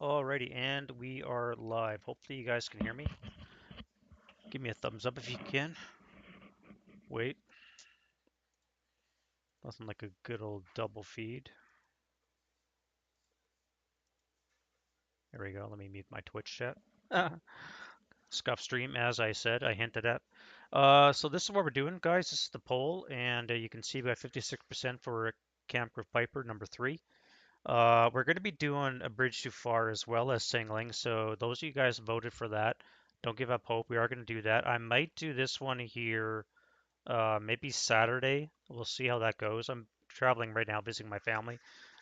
Alrighty, and we are live. Hopefully you guys can hear me. Give me a thumbs up if you can. Wait, nothing like a good old double feed. There we go. Let me mute my Twitch chat. Scuff stream, as I said, I hinted at. So this is what we're doing, guys. This is the poll, and you can see we got 56% for Kampfgruppe Peiper number 3. We're going to be doing a bridge too far as well as singling. So those of you guys voted for that, don't give up hope. We are going to do that. I might do this one here. Maybe Saturday. We'll see how that goes. I'm traveling right now, visiting my family,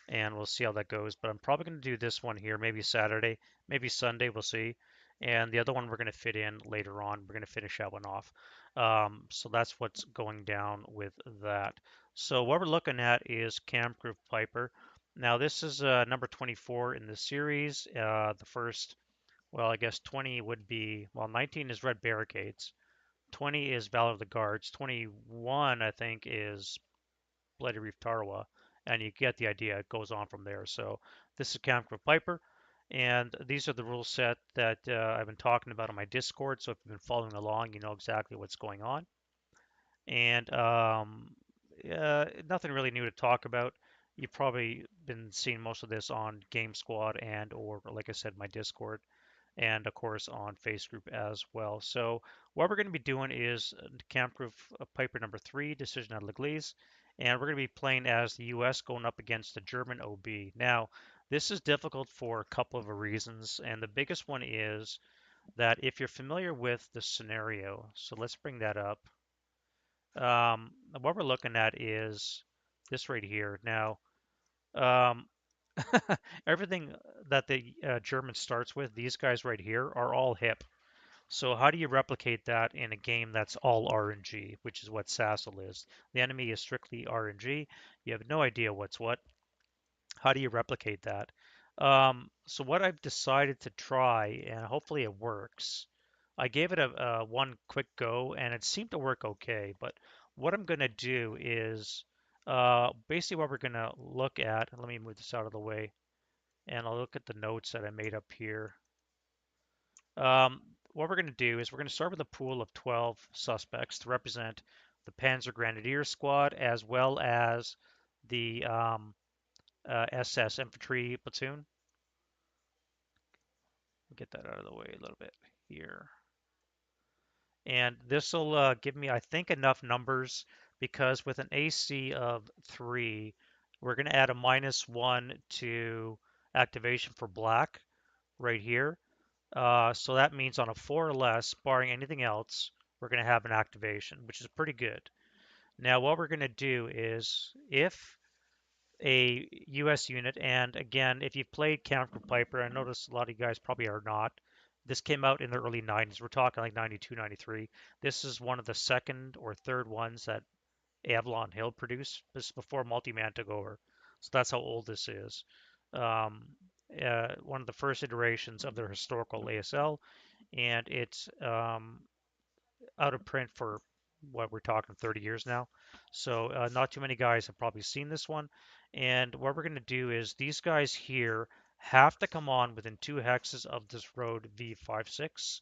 and we'll see how that goes. But I'm probably going to do this one here, maybe Saturday, maybe Sunday. We'll see. And the other one we're going to fit in later on. We're going to finish that one off. So that's what's going down with that. So what we're looking at is Kampfgruppe Peiper. Now this is number 24 in the series. The first, well, I guess 20 would be, well, 19 is Red Barricades. 20 is Valor of the Guards. 21, I think, is Bloody Reef Tarawa. And you get the idea. It goes on from there. So this is Kampfgruppe Peiper. And these are the rule set that I've been talking about on my Discord. So if you've been following along, you know exactly what's going on. And nothing really new to talk about. You've probably been seeing most of this on Game Squad and or, like I said, my Discord and of course on Face Group as well. So what we're going to be doing is Kampfgruppe Peiper number 3, decision out of Gleize, and we're going to be playing as the U.S. going up against the German OB. Now, this is difficult for a couple of reasons, and the biggest one is that if you're familiar with the scenario, so let's bring that up. What we're looking at is this right here. Now, um, everything that the German starts with, these guys right here, are all hip. So how do you replicate that in a game that's all RNG, which is what SASL is? The enemy is strictly RNG. You have no idea what's what. How do you replicate that? So what I've decided to try, and hopefully it works, I gave it a one quick go, and it seemed to work okay. But what I'm going to do is basically what we're going to look at, and let me move this out of the way, and I'll look at the notes that I made up here. What we're going to do is we're going to start with a pool of 12 suspects to represent the Panzer Grenadier Squad as well as the SS Infantry Platoon. Get that out of the way a little bit here. And this will give me, I think, enough numbers because with an AC of 3, we're going to add a -1 to activation for black right here. So that means on a 4 or less, barring anything else, we're going to have an activation, which is pretty good. Now, what we're going to do is if a US unit, and again, if you've played Kampfgruppe Peiper, I notice a lot of you guys probably are not. This came out in the early 90s. We're talking like 92, 93. This is one of the second or third ones that Avalon Hill produced. This is before Multiman took over. So that's how old this is. Um, one of the first iterations of their historical ASL, and it's out of print for what we're talking 30 years now. So not too many guys have probably seen this one. And what we're going to do is these guys here have to come on within 2 hexes of this road V56,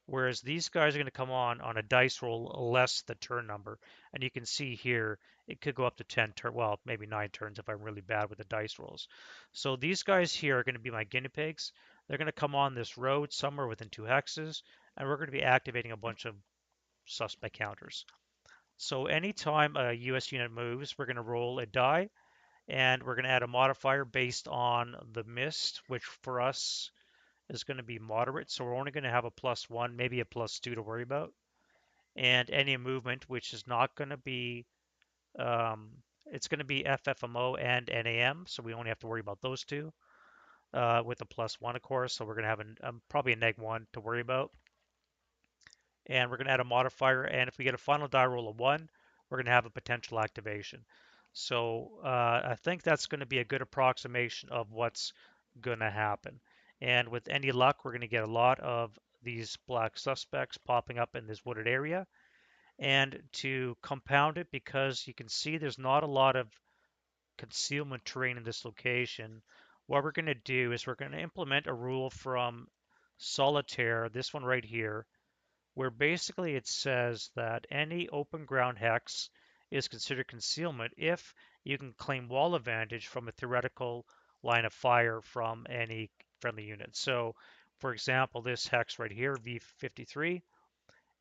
whereas these guys are going to come on a dice roll less the turn number. And you can see here it could go up to 10 turns, well, maybe 9 turns if I'm really bad with the dice rolls. So these guys here are going to be my guinea pigs. They're going to come on this road somewhere within 2 hexes, and we're going to be activating a bunch of suspect counters. So anytime a US unit moves, we're going to roll a die, and we're going to add a modifier based on the mist, which for us is going to be moderate. So we're only going to have a +1, maybe a +2 to worry about. And any movement, which is not going to be, it's going to be FFMO and NAM, so we only have to worry about those two with a +1, of course. So we're going to have probably a -1 to worry about. And we're going to add a modifier. And if we get a final die roll of 1, we're going to have a potential activation. So I think that's going to be a good approximation of what's going to happen. And with any luck, we're going to get a lot of these black suspects popping up in this wooded area. And to compound it, because you can see there's not a lot of concealment terrain in this location, what we're going to do is we're going to implement a rule from Solitaire, this one right here, where basically it says that any open ground hex is considered concealment if you can claim wall advantage from a theoretical line of fire from any friendly unit. So, for example, this hex right here, V53,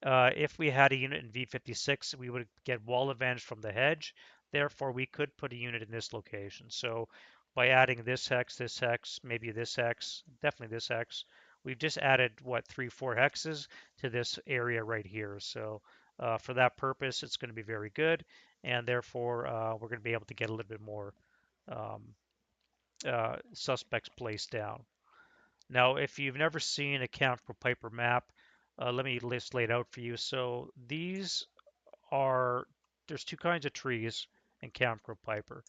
if we had a unit in V56, we would get wall advantage from the hedge. Therefore, we could put a unit in this location. So by adding this hex, maybe this hex, definitely this hex, we've just added, what, 3, 4 hexes to this area right here. So for that purpose, it's going to be very good. And therefore, we're going to be able to get a little bit more um, suspects placed down. Now, if you've never seen a Kampfgruppe Peiper map, let me lay it out for you. So these are, there's two kinds of trees in Kampfgruppe Peiper.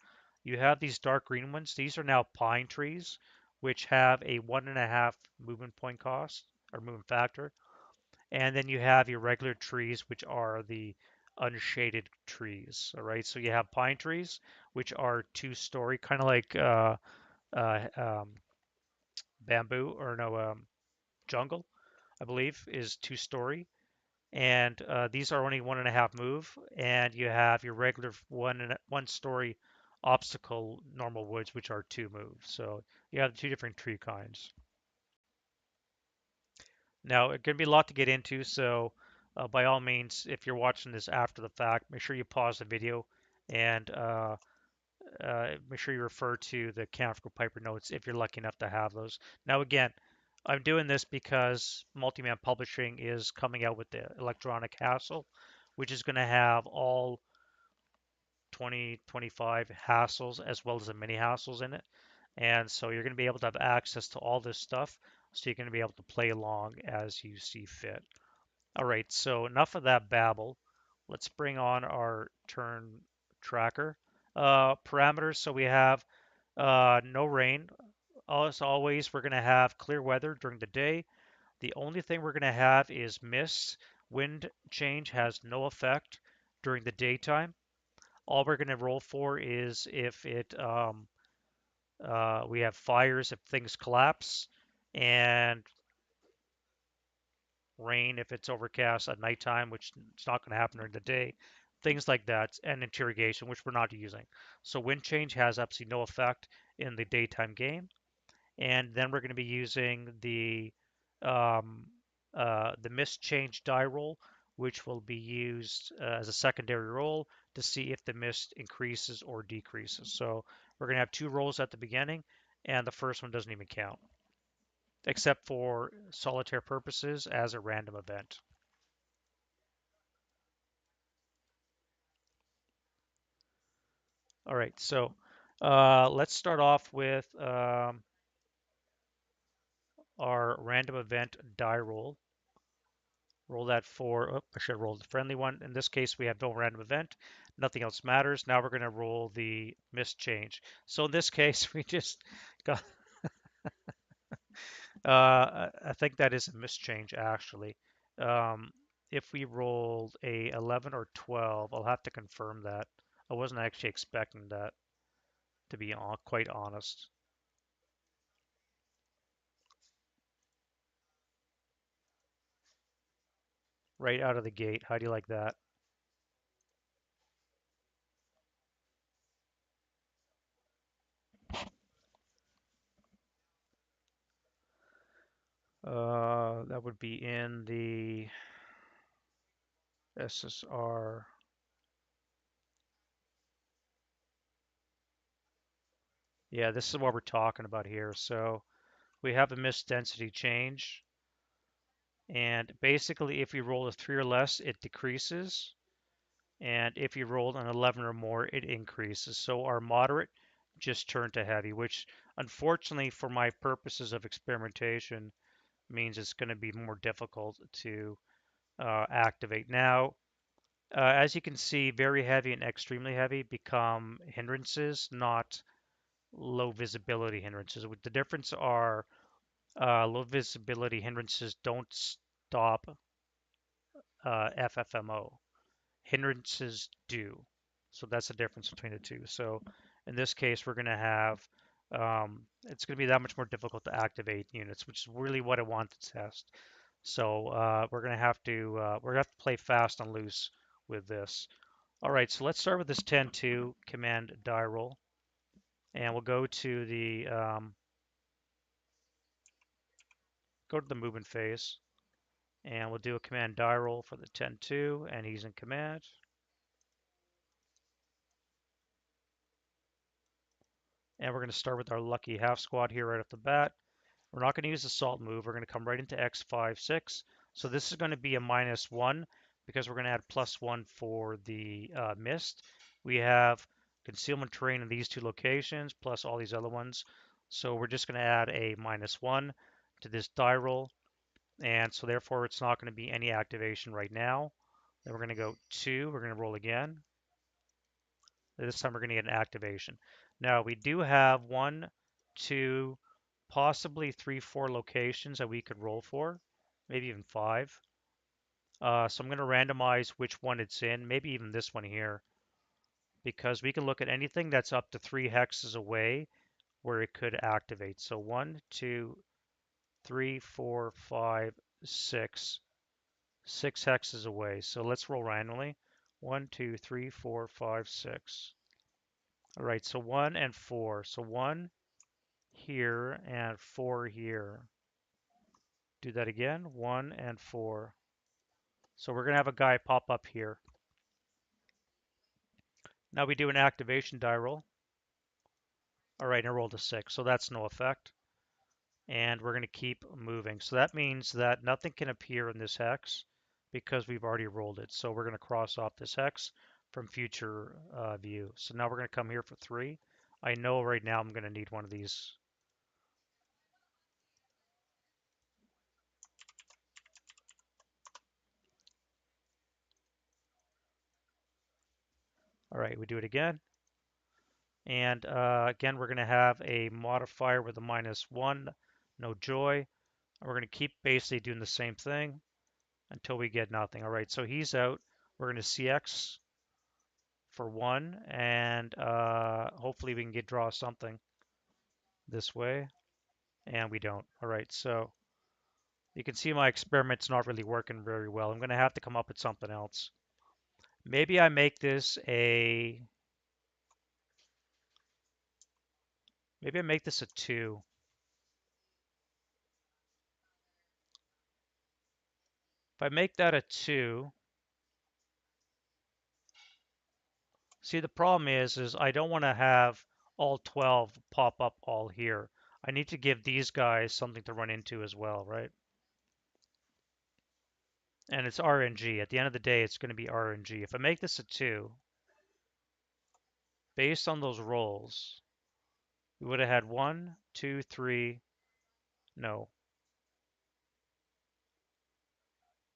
You have these dark green ones. These are now pine trees, which have a 1.5 movement point cost or movement factor. And then you have your regular trees, which are the unshaded trees. All right. So you have pine trees, which are 2-story, kind of like uh, um, bamboo or no jungle, I believe, is 2-story. And these are only 1.5 move, and you have your regular 1 story obstacle normal woods, which are 2 moves. So you have 2 different tree kinds. Now, it's going to be a lot to get into, so by all means, if you're watching this after the fact, make sure you pause the video and make sure you refer to the Kampfgruppe Peiper notes if you're lucky enough to have those. Now, again, I'm doing this because Multiman Publishing is coming out with the electronic HASL, which is going to have all 20, 25 hassles as well as the mini hassles in it. And so you're going to be able to have access to all this stuff. So you're going to be able to play along as you see fit. All right, so enough of that babble. Let's bring on our turn tracker. Parameters, so we have no rain. As always, we're going to have clear weather during the day. The only thing we're going to have is mist. Wind change has no effect during the daytime. All we're going to roll for is if we have fires, if things collapse, and rain if it's overcast at nighttime, which it's not going to happen during the day. Things like that, and interrogation, which we're not using. So wind change has absolutely no effect in the daytime game. And then we're going to be using um, the mist change die roll, which will be used as a secondary roll to see if the mist increases or decreases. So we're going to have 2 rolls at the beginning, and the first one doesn't even count, except for solitaire purposes as a random event. All right, so let's start off with our random event die roll. Roll that for, oh, I should have rolled the friendly one. In this case, we have no random event. Nothing else matters. Now we're going to roll the mist change. So in this case, we just got, I think that is a mist change actually. Um, if we rolled a 11 or 12, I'll have to confirm that. I wasn't actually expecting that, to be quite honest. Right out of the gate. How do you like that? That would be in the SSR. Yeah, this is what we're talking about here. So we have a mist density change. And basically, if you roll a 3 or less, it decreases. And if you roll an 11 or more, it increases. So our moderate just turned to heavy, which unfortunately, for my purposes of experimentation, means it's going to be more difficult to activate. Now, as you can see, very heavy and extremely heavy become hindrances, not low visibility hindrances. The difference are low visibility hindrances don't stop FFMO. Hindrances do. So that's the difference between the two. So in this case, we're going to have it's going to be that much more difficult to activate units, which is really what I want to test. So we're gonna have to play fast and loose with this. All right, so let's start with this 10-2 command die roll, and we'll go to the movement phase, and we'll do a command die roll for the 10-2, and he's in command. And we're going to start with our lucky half squad here right off the bat. We're not going to use the salt move. We're going to come right into X5-6. So this is going to be a -1 because we're going to add +1 for the mist. We have concealment terrain in these two locations plus all these other ones. So we're just going to add a -1 to this die roll. And so therefore it's not going to be any activation right now. Then we're going to go 2. We're going to roll again. This time we're going to get an activation. Now we do have 1, 2, possibly 3, 4 locations that we could roll for, maybe even 5. So I'm going to randomize which one it's in, maybe even this one here, because we can look at anything that's up to 3 hexes away where it could activate. So 1, 2, 3, 4, 5, 6. 6 hexes away. So let's roll randomly. 1, 2, 3, 4, 5, 6. All right, so 1 and 4. So 1 here and 4 here. Do that again, 1 and 4. So we're going to have a guy pop up here. Now we do an activation die roll. All right, and I rolled a 6, so that's no effect. And we're going to keep moving. So that means that nothing can appear in this hex because we've already rolled it. So we're going to cross off this hex from future view. So now we're going to come here for 3. I know right now I'm going to need one of these. All right, we do it again. And again, we're going to have a modifier with a -1, no joy. We're going to keep basically doing the same thing until we get nothing. All right, so he's out. We're going to CX for 1, and hopefully we can draw something this way, and we don't. All right, so you can see my experiment's not really working very well. I'm going to have to come up with something else. Maybe I make this a 2. If I make that a 2, see the problem is I don't want to have all 12 pop up all here. I need to give these guys something to run into as well, right? And it's RNG. At the end of the day, it's going to be RNG. If I make this a 2, based on those rolls, we would have had 1, 2, 3, no.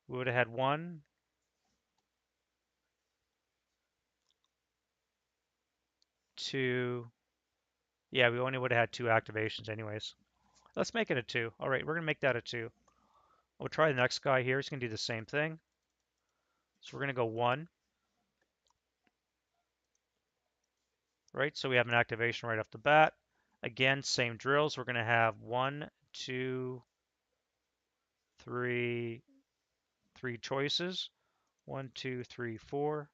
We would have had 1, 2, yeah, we only would have had 2 activations anyways. Let's make it a 2. All right, we're going to make that a 2. We'll try the next guy here. He's going to do the same thing. So we're going to go 1. Right, so we have an activation right off the bat. Again, same drills. We're going to have 1, 2, 3, 3 choices. 1, 2, 3, 4,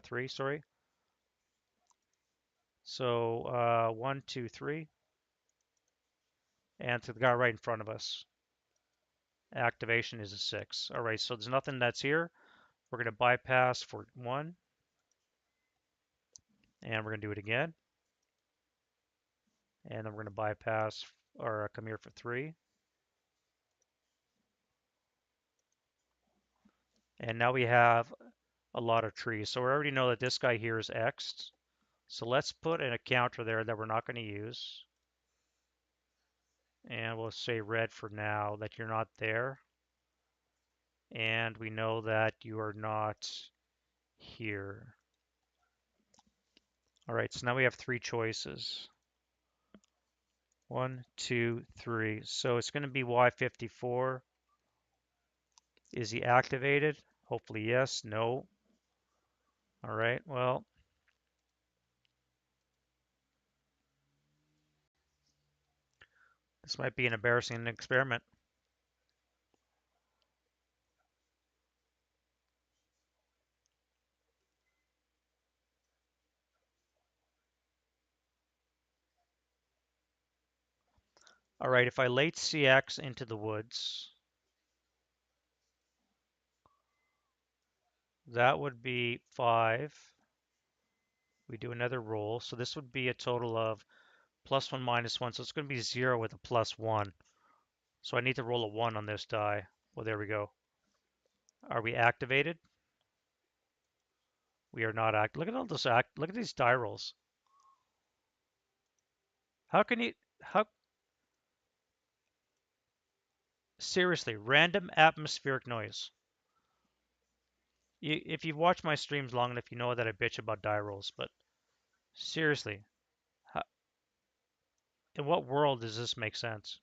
3, sorry. So 1, 2, 3. And to the guy right in front of us. Activation is a 6. All right, so there's nothing that's here. We're going to bypass for 1. And we're going to do it again. And then we're going to bypass or come here for 3. And now we have a lot of trees. So we already know that this guy here is X'd. So let's put in a counter there that we're not going to use. And we'll say red for now, that you're not there. And we know that you are not here. All right, so now we have 3 choices. 1, 2, 3. So it's going to be Y54. Is he activated? Hopefully yes. No. All right, well, This might be an embarrassing experiment. All right, if I late CX into the woods, that would be 5. We do another roll. So this would be a total of +1, -1. So it's going to be 0 with a +1. So I need to roll a 1 on this die. Well, there we go. Are we activated? We are not act. Look at all this act. Look at these die rolls. How can you? How seriously? Random atmospheric noise. If you've watched my streams long enough, you know that I bitch about die rolls. But seriously, how, in what world does this make sense?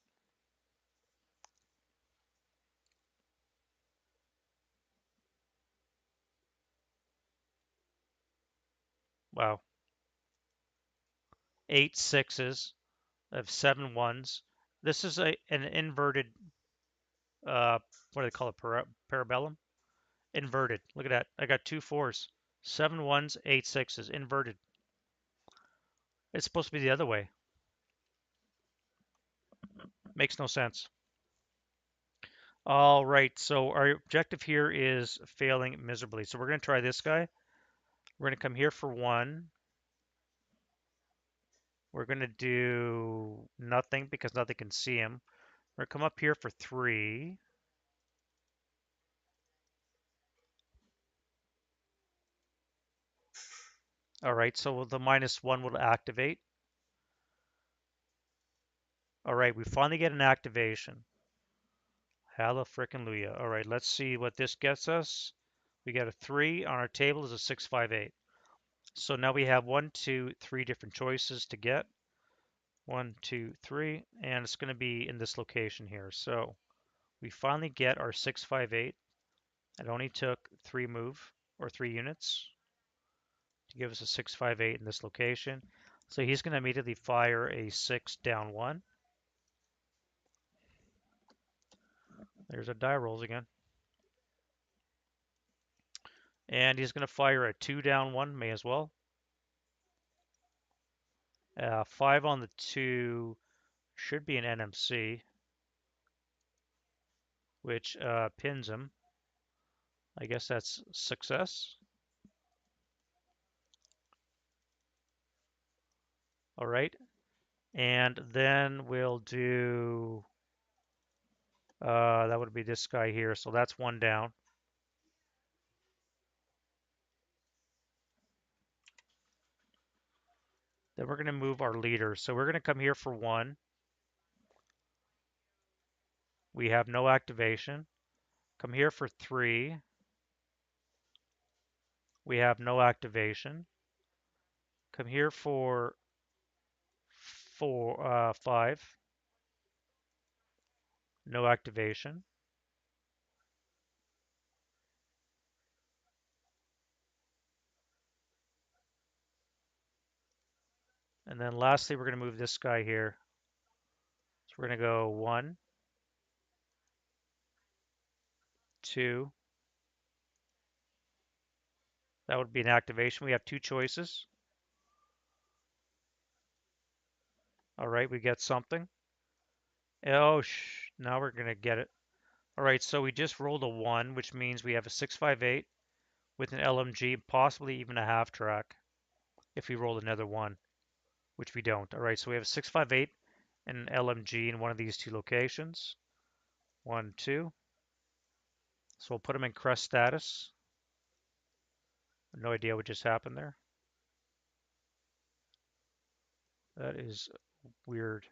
Wow. 8 sixes of 7 ones. This is an inverted. What do they call it? Parabellum. Inverted. Look at that. I got 2 4s, 7 ones, 8 sixes. Inverted. It's supposed to be the other way. Makes no sense. All right, so our objective here is failing miserably. So we're going to try this guy. We're going to come here for 1. We're going to do nothing because nothing can see him. We're going to come up here for 3. All right, so the -1 will activate. All right, we finally get an activation. Hallelujah. All right, let's see what this gets us. We got a 3 on our table is a 6, 5, 8. So now we have 1, 2, 3 different choices to get. 1, 2, 3, and it's going to be in this location here. So we finally get our 6, 5, 8. It only took 3 move or 3 units to give us a 6, 5, 8 in this location. So he's going to immediately fire a 6 down 1. There's our die rolls again. And he's going to fire a 2 down 1, may as well. 5 on the 2 should be an NMC, which pins him. I guess that's success. All right. And then we'll do, that would be this guy here. So that's 1 down. Then we're going to move our leader. So we're going to come here for 1. We have no activation. Come here for 3. We have no activation. Come here for 5. No activation. And then lastly, we're going to move this guy here. So we're going to go 1, 2. That would be an activation. We have 2 choices. All right, we get something. Oh, now we're going to get it. All right, so we just rolled a 1, which means we have a 658 with an LMG, possibly even a half track if we rolled another 1, which we don't. All right, so we have a 658 and an LMG in one of these 2 locations. 1, 2. So we'll put them in crest status. No idea what just happened there. That is weird.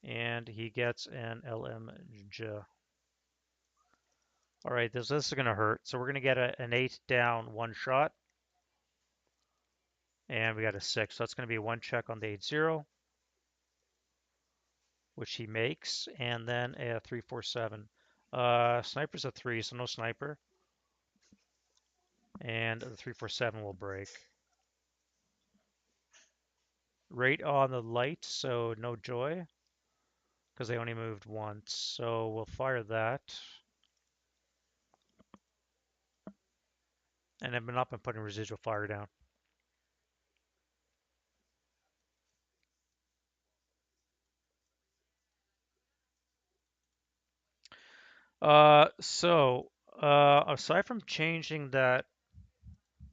And he gets an LMG. All right, this is going to hurt. So we're going to get an 8 down, 1 shot. And we got a 6. So that's going to be 1 check on the 8-0. which he makes, and then a 347. Sniper's a 3, so no sniper. And the 347 will break. Right on the light, so no joy, because they only moved once. So we'll fire that. And I've not been putting residual fire down. Aside from changing that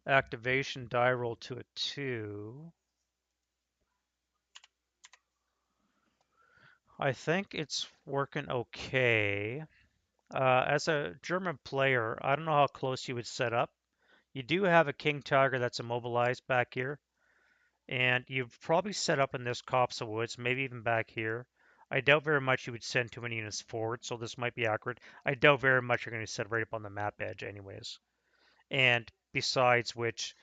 activation die roll to a 2, I think it's working okay. As a German player, I don't know how close you would set up. You do have a King Tiger that's immobilized back here, and you've probably set up in this copse of woods, maybe even back here. I doubt very much you would send too many units forward, so this might be accurate. I doubt very much you're going to set right up on the map edge anyways. And besides which,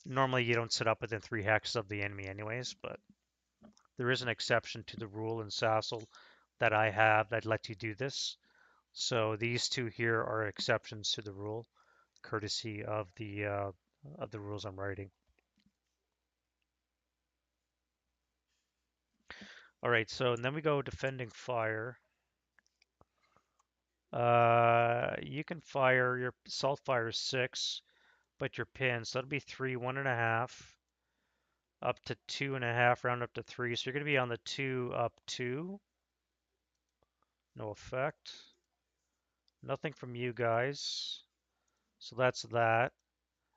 normally you don't set up within 3 hexes of the enemy anyways, but there is an exception to the rule in SASL that I have that lets you do this. So these two here are exceptions to the rule, courtesy of the rules I'm writing. All right, so and then we go defending fire. You can fire your salt fire is 6, but your pin, so that'll be 3, 1.5, up to 2.5, round up to 3. So you're going to be on the 2 up 2. No effect. Nothing from you guys. So that's that.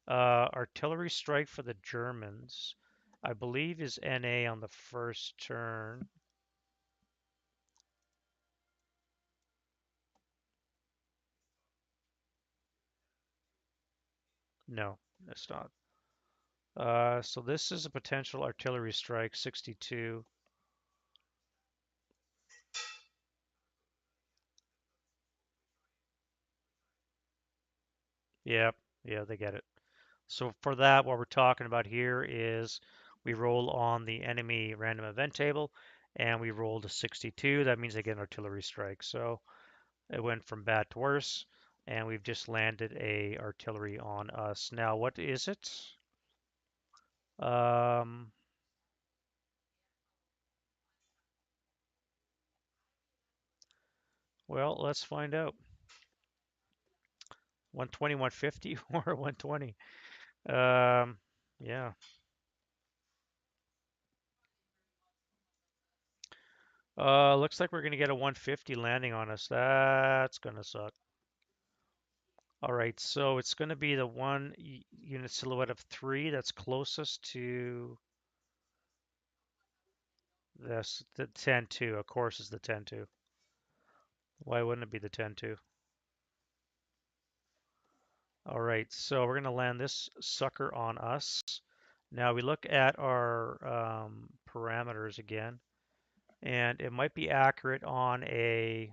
Artillery strike for the Germans, I believe, is NA on the first turn. No, it's not. So this is a potential artillery strike, 62. Yep, yeah, they get it. So for that, what we're talking about here is we roll on the enemy random event table, and we rolled a 62. That means they get an artillery strike. So it went from bad to worse, and we've just landed a artillery on us. Now, what is it? Um, well, let's find out. 120, 150, or 120? Yeah. Looks like we're gonna get a 150 landing on us. That's gonna suck. All right, so it's gonna be the one unit silhouette of 3 that's closest to this, the 10-2. Of course, is the 10-2. Why wouldn't it be the 10-2? All right, so we're gonna land this sucker on us. Now we look at our parameters again, and it might be accurate on a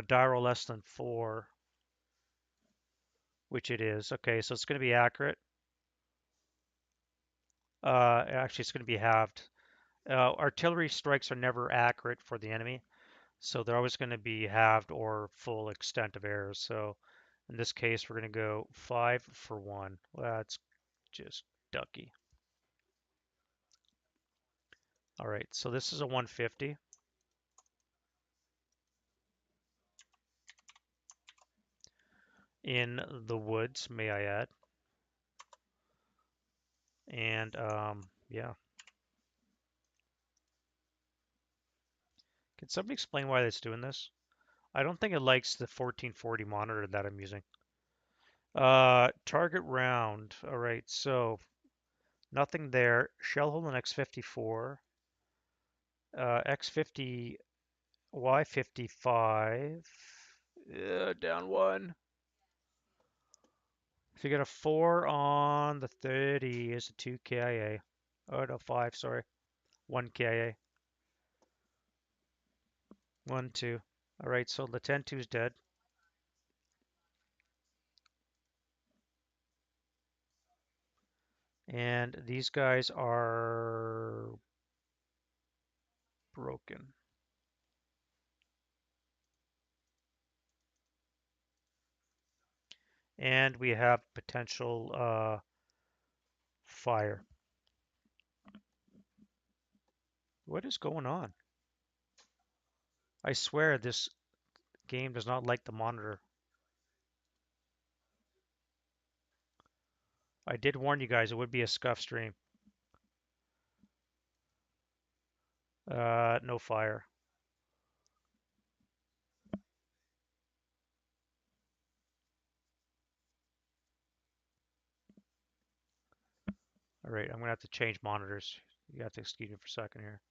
die roll less than 4, which it is. Okay, so it's going to be accurate. Actually, it's going to be halved. Artillery strikes are never accurate for the enemy, so they're always going to be halved or full extent of error. So in this case, we're going to go 5 for 1. Well, that's just ducky. All right, so this is a 150. In the woods, may I add. And yeah. Can somebody explain why it's doing this? I don't think it likes the 1440 monitor that I'm using. Target round. All right, so nothing there. Shell hole in X54. X50, Y55. Down 1. If you get a 4 on the 30, is a 2 KIA. Oh, no, 5, sorry. 1 KIA. 1, 2. All right, so the 10-2 is dead. And these guys are broken. And we have potential fire. What is going on? I swear this game does not like the monitor. I did warn you guys it would be a scuff stream. No fire. All right, I'm gonna have to change monitors. You have to excuse me for a second here.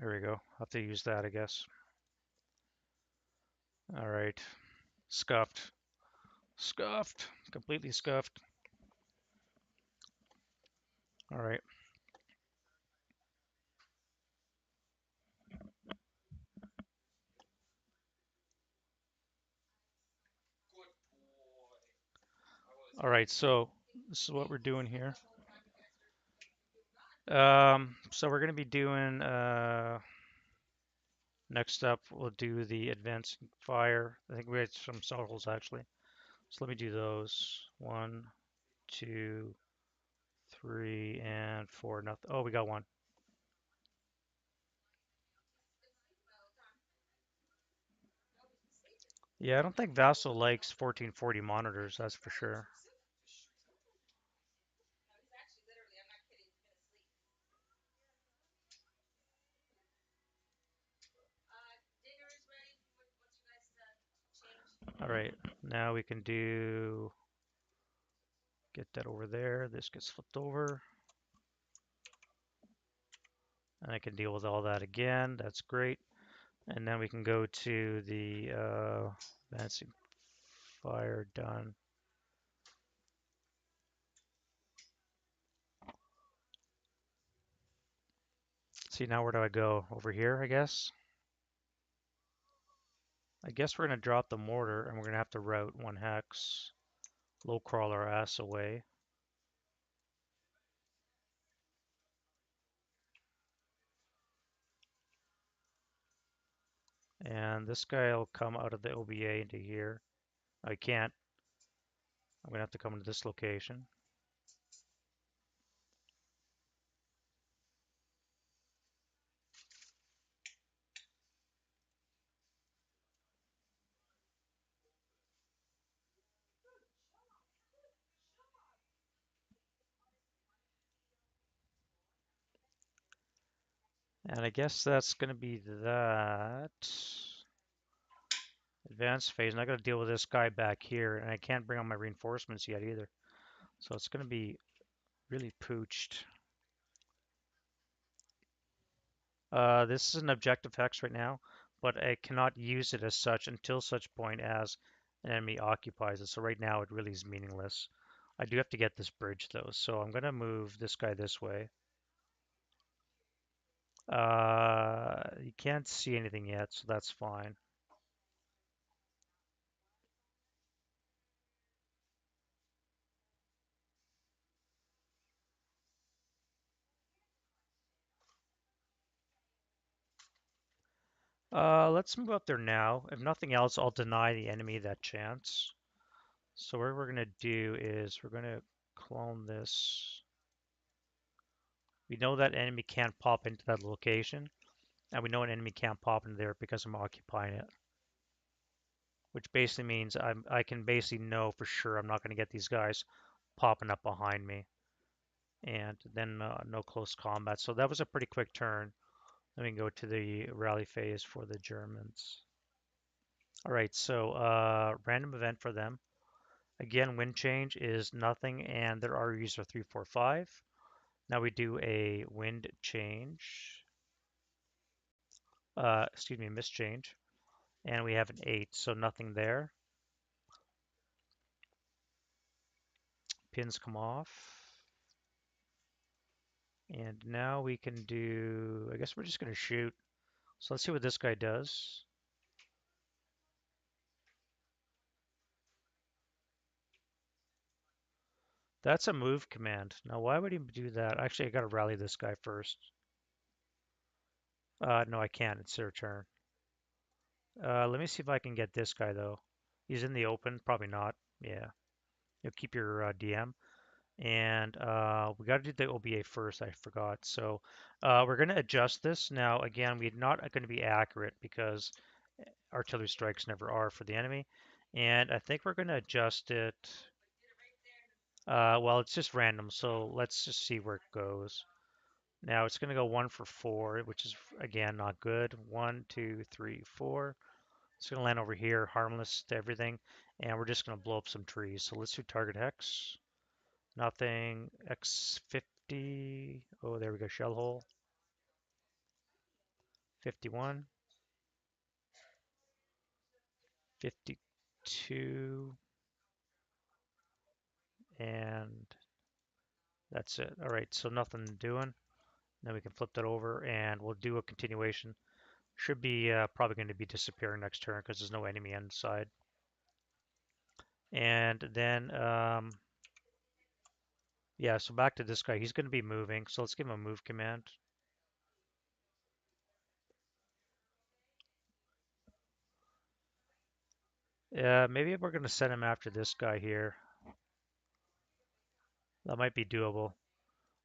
There we go. I'll have to use that, I guess. All right. Scuffed. Scuffed. Completely scuffed. All right. All right, so this is what we're doing here. So we're going to be doing, next up, we'll do the advanced fire. I think we had some saddles actually. So let me do those. 1, 2, 3, and 4. Nothing. Oh, we got one. Yeah, I don't think Vassal likes 1440 monitors, that's for sure. All right, now we can get that over there. This gets flipped over. And I can deal with all that again. That's great. And then we can go to the advancing fire, done. See, now where do I go? Over here, I guess? I guess we're going to drop the mortar and we're going to have to route 1 hex. Low crawl our ass away. And this guy will come out of the OBA into here. I can't. I'm going to have to come to this location. And I guess that's going to be that. Advanced phase, and I got to deal with this guy back here, and I can't bring on my reinforcements yet either. So it's going to be really pooched. This is an objective hex right now, but I cannot use it as such until such point as an enemy occupies it. So right now it really is meaningless. I do have to get this bridge though, so I'm going to move this guy this way. You can't see anything yet, so that's fine. Let's move up there now. If nothing else, I'll deny the enemy that chance. So what we're going to do is we're going to clone this. We know that enemy can't pop into that location, and we know an enemy can't pop into there because I'm occupying it. Which basically means I can basically know for sure I'm not going to get these guys popping up behind me. And then no close combat. So that was a pretty quick turn. Then we can go to the rally phase for the Germans. All right, so random event for them. Again, wind change is nothing, and their RUs are 3, 4, 5. Now we do a wind change. Excuse me, miss change. And we have an 8, so nothing there. Pins come off. And now we can do, I guess we're just going to shoot. So let's see what this guy does. That's a move command. Now, why would he do that? Actually, I got to rally this guy first. No, I can't. It's their turn. Let me see if I can get this guy, though. He's in the open. Probably not. Yeah. You'll keep your DM. And we got to do the OBA first. I forgot. So we're going to adjust this. Now, again, we're not going to be accurate because artillery strikes never are for the enemy. And I think we're going to adjust it. Well, it's just random, so let's just see where it goes. Now it's going to go 1 for 4, which is, again, not good. 1, 2, 3, 4. It's going to land over here, harmless to everything, and we're just going to blow up some trees. So let's do target hex. Nothing. X50. Oh, there we go. Shell hole. 51. 52. And that's it. All right, so nothing doing. Then we can flip that over, and we'll do a continuation. Should be probably going to be disappearing next turn because there's no enemy inside. And then, yeah, so back to this guy. He's going to be moving, so let's give him a move command. Maybe we're going to send him after this guy here. That might be doable.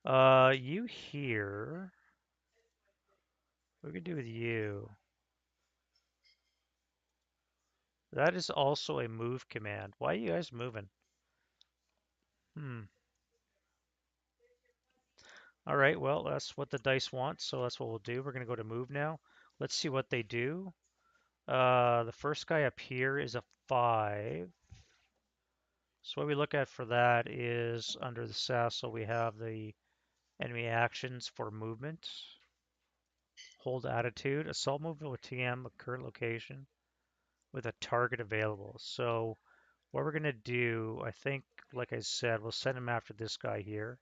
You here. What are we going to do with you? That is also a move command. Why are you guys moving? All right, well, that's what the dice want, so that's what we'll do. We're going to go to move now. Let's see what they do. The first guy up here is a 5. So what we look at for that is under the SASL, we have the enemy actions for movement, hold attitude, assault movement with TM, a current location, with a target available. So what we're going to do, I think, like I said, we'll send him after this guy here.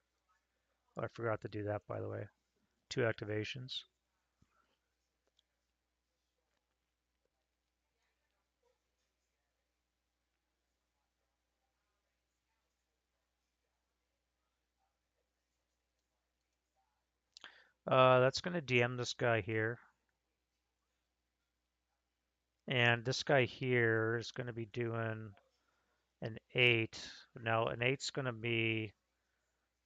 Oh, I forgot to do that, by the way. 2 activations. That's going to DM this guy here. And this guy here is going to be doing an 8. Now, an 8's going to be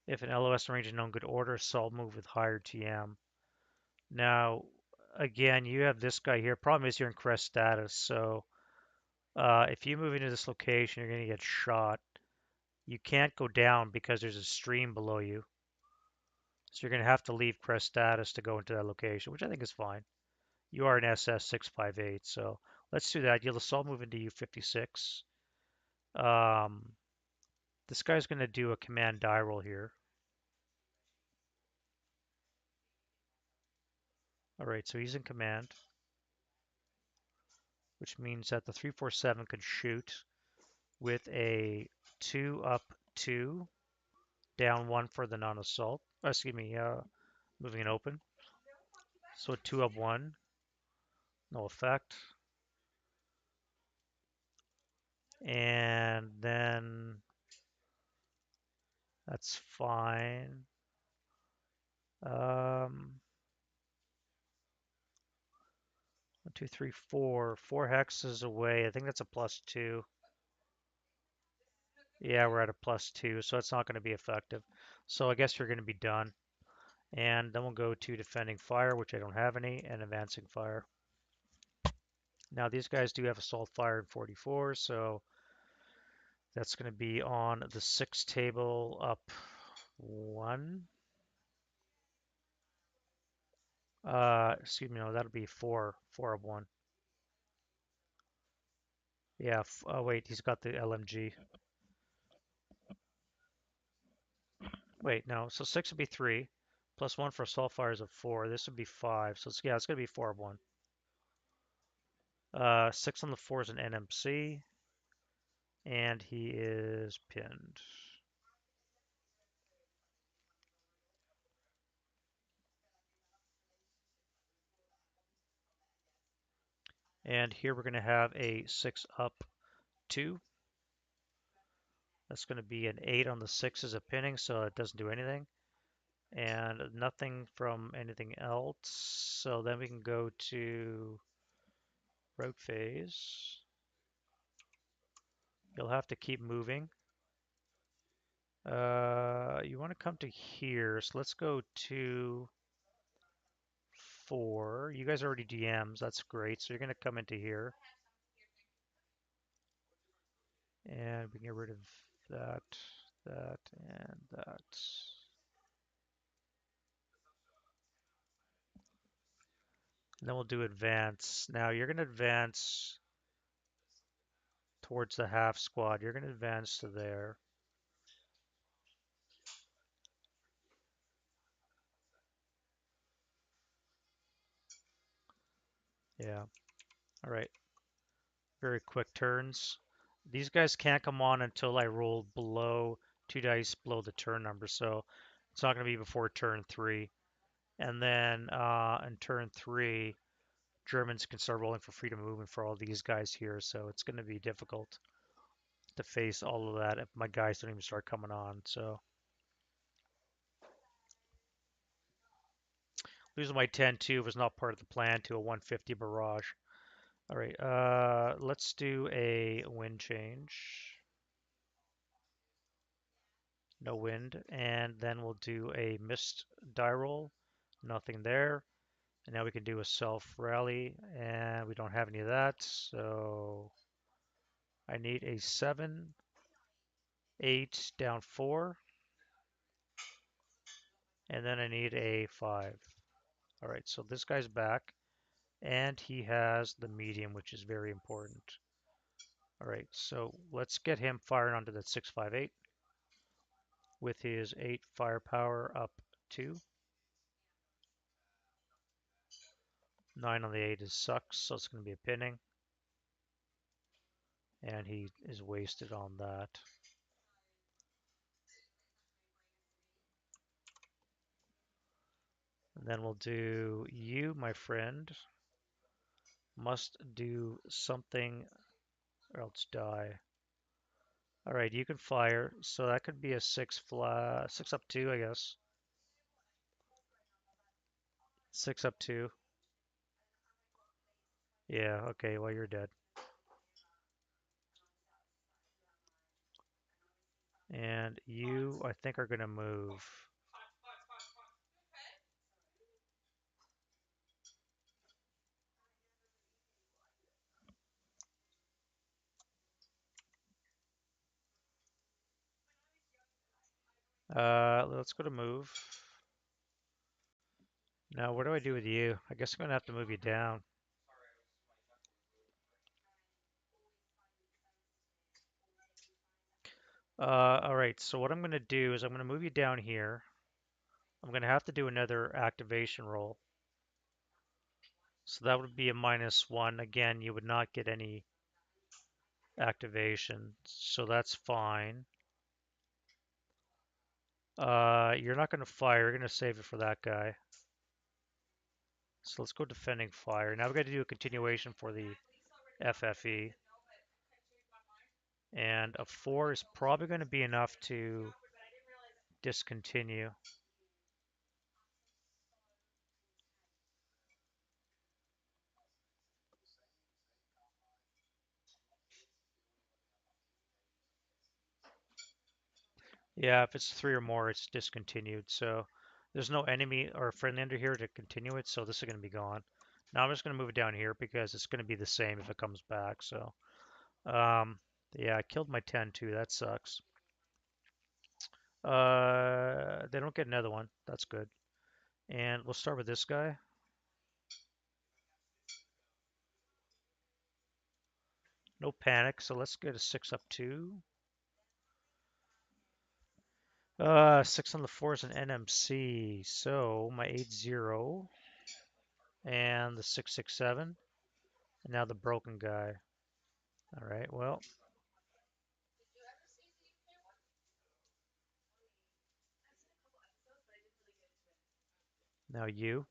if an LOS in range of known good order, assault move with higher TM. Now, again, you have this guy here. Problem is you're in crest status, so if you move into this location, you're going to get shot. You can't go down because there's a stream below you. So you're going to have to leave crest status to go into that location, which I think is fine. You are an SS 658, so let's do that. You'll assault move into U56. This guy's going to do a command die roll here. All right, so he's in command, which means that the 347 could shoot with a 2 up 2, down 1 for the non-assault. Excuse me, moving it open. So 2 up 1, no effect. And then that's fine. 1, 2, 3, 4. 4 hexes away. I think that's a +2. Yeah, we're at a +2, so it's not going to be effective. So I guess you're going to be done. And then we'll go to defending fire, which I don't have any, and advancing fire. Now these guys do have assault fire in 44, so that's going to be on the 6 table up 1. Excuse me, no, that'll be 4. 4 of 1. Yeah, oh wait, he's got the LMG. Wait, no, so 6 would be 3, plus 1 for assault fire is a 4. This would be 5, so yeah, it's going to be 4 of 1. 6 on the 4 is an NMC, and he is pinned. And here we're going to have a 6 up 2. That's going to be an 8 on the 6 as a pinning, so it doesn't do anything. And nothing from anything else. So then we can go to route phase. You'll have to keep moving. You want to come to here, so let's go to 4. You guys are already DMs, that's great. So you're going to come into here. And we can get rid of that, that, and that. And then we'll do advance. Now you're going to advance towards the half squad. You're going to advance to there. Yeah. All right. Very quick turns. These guys can't come on until I roll below 2 dice below the turn number. So it's not going to be before turn 3. And then in turn 3, Germans can start rolling for freedom of movement for all these guys here. So it's going to be difficult to face all of that if my guys don't even start coming on. So losing my 10-2 was not part of the plan to a 150 barrage. All right, let's do a wind change. No wind. And then we'll do a mist die roll. Nothing there. And now we can do a self rally, and we don't have any of that. So I need a 7, 8, down 4. And then I need a 5. All right, so this guy's back, and he has the medium, which is very important. All right, so let's get him firing onto that 658 with his 8 firepower up 2. 9 on the 8 is sucks, so it's going to be a pinning. And he is wasted on that. And then we'll do you, my friend, must do something or else die. All right, you can fire. So that could be a 6 up 2, I guess. 6 up 2. Yeah, okay, well, you're dead. And you, I think, are going to move. Let's go to move. Now, what do I do with you? I guess I'm going to have to move you down. All right, so what I'm going to do is I'm going to move you down here. I'm going to have to do another activation roll. So that would be a -1. Again, you would not get any activation, so that's fine. You're not going to fire. You're going to save it for that guy. So let's go defending fire. Now we've got to do a continuation for the FFE. And a 4 is probably going to be enough to discontinue. Yeah, if it's 3 or more, it's discontinued. So there's no enemy or friendly under here to continue it, so this is going to be gone. Now I'm just going to move it down here because it's going to be the same if it comes back. So, yeah, I killed my 10 too. That sucks. They don't get another one. That's good. And we'll start with this guy. No panic. So let's get a 6 up 2. 6 on the 4 is an NMC. So my 8-0 and the 6-6-7. And now the broken guy. All right, well. Now you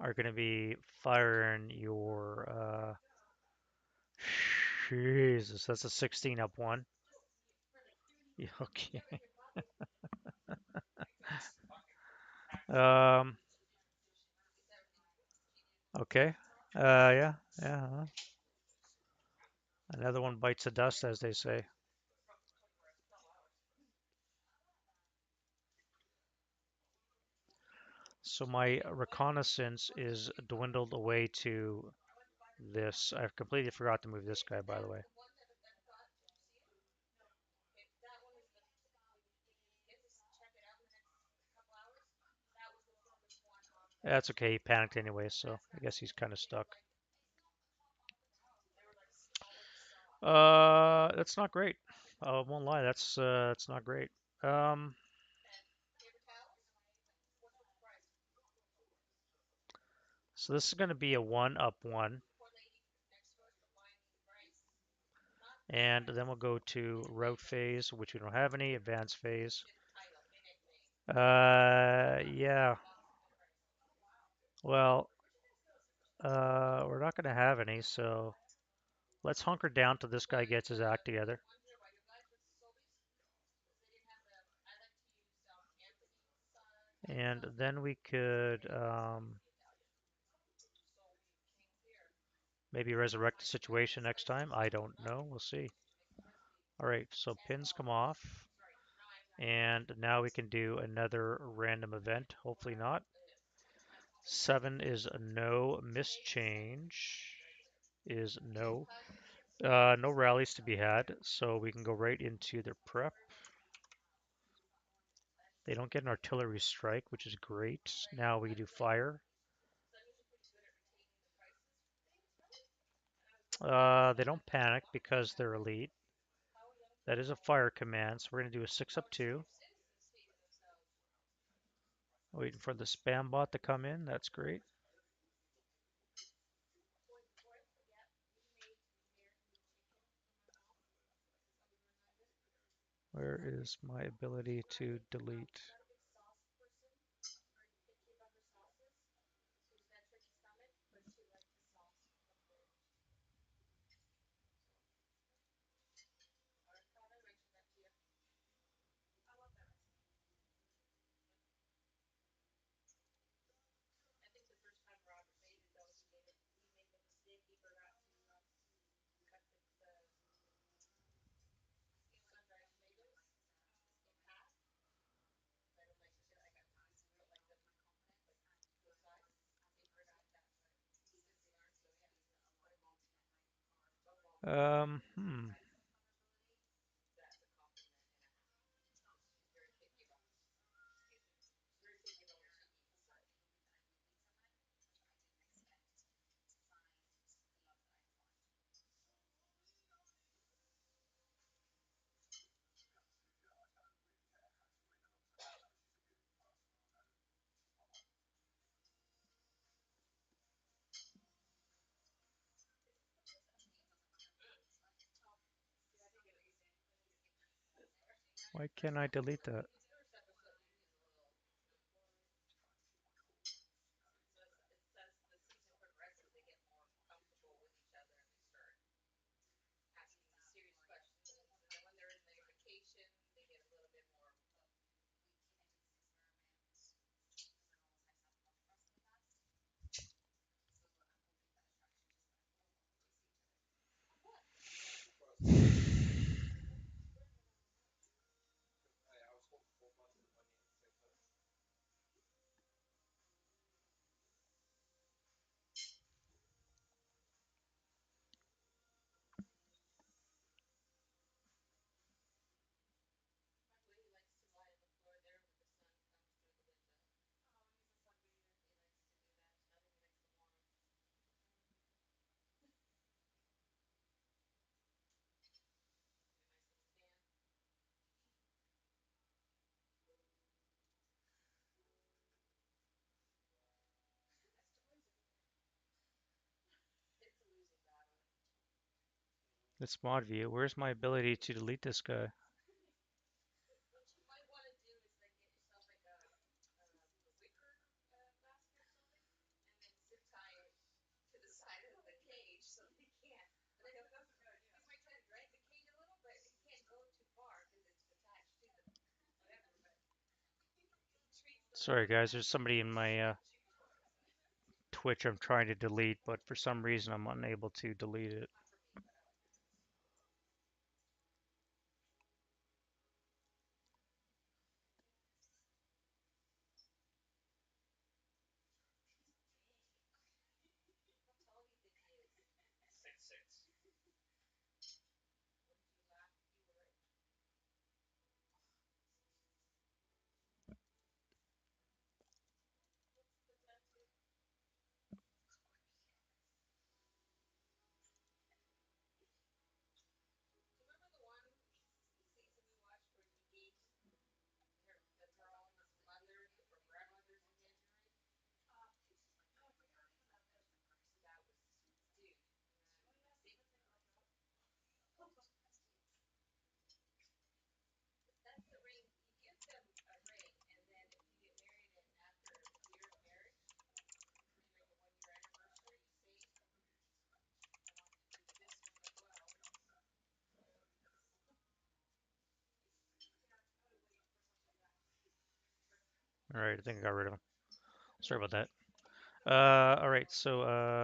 are going to be firing your, Jesus, that's a 16 up 1. Okay. Um, okay. Yeah, yeah. Another one bites the dust, as they say. So my reconnaissance is dwindled away to this. I completely forgot to move this guy, by the way. That's okay. He panicked anyway, so I guess he's kind of stuck. That's not great. I won't lie. That's not great. Um, so this is going to be a 1 up 1. And then we'll go to route phase, which we don't have any, advanced phase. Yeah. Well, we're not going to have any, so let's hunker down till this guy gets his act together. And then we could maybe resurrect the situation next time. I don't know. We'll see. All right, so pins come off. And now we can do another random event. Hopefully not. 7 is a no. Mischange is no. No rallies to be had, so we can go right into their prep. They don't get an artillery strike, which is great. Now we do fire. They don't panic because they're elite. That is a fire command, so we're going to do a 6 up 2. Waiting for the spam bot to come in. That's great. Where is my ability to delete? Hmm. Why can't I delete that? It's mod view. Where's my ability to delete this guy? Sorry guys, there's somebody in my Twitch I'm trying to delete, but for some reason I'm unable to delete it. Alright, I think I got rid of him. Sorry about that. Alright, so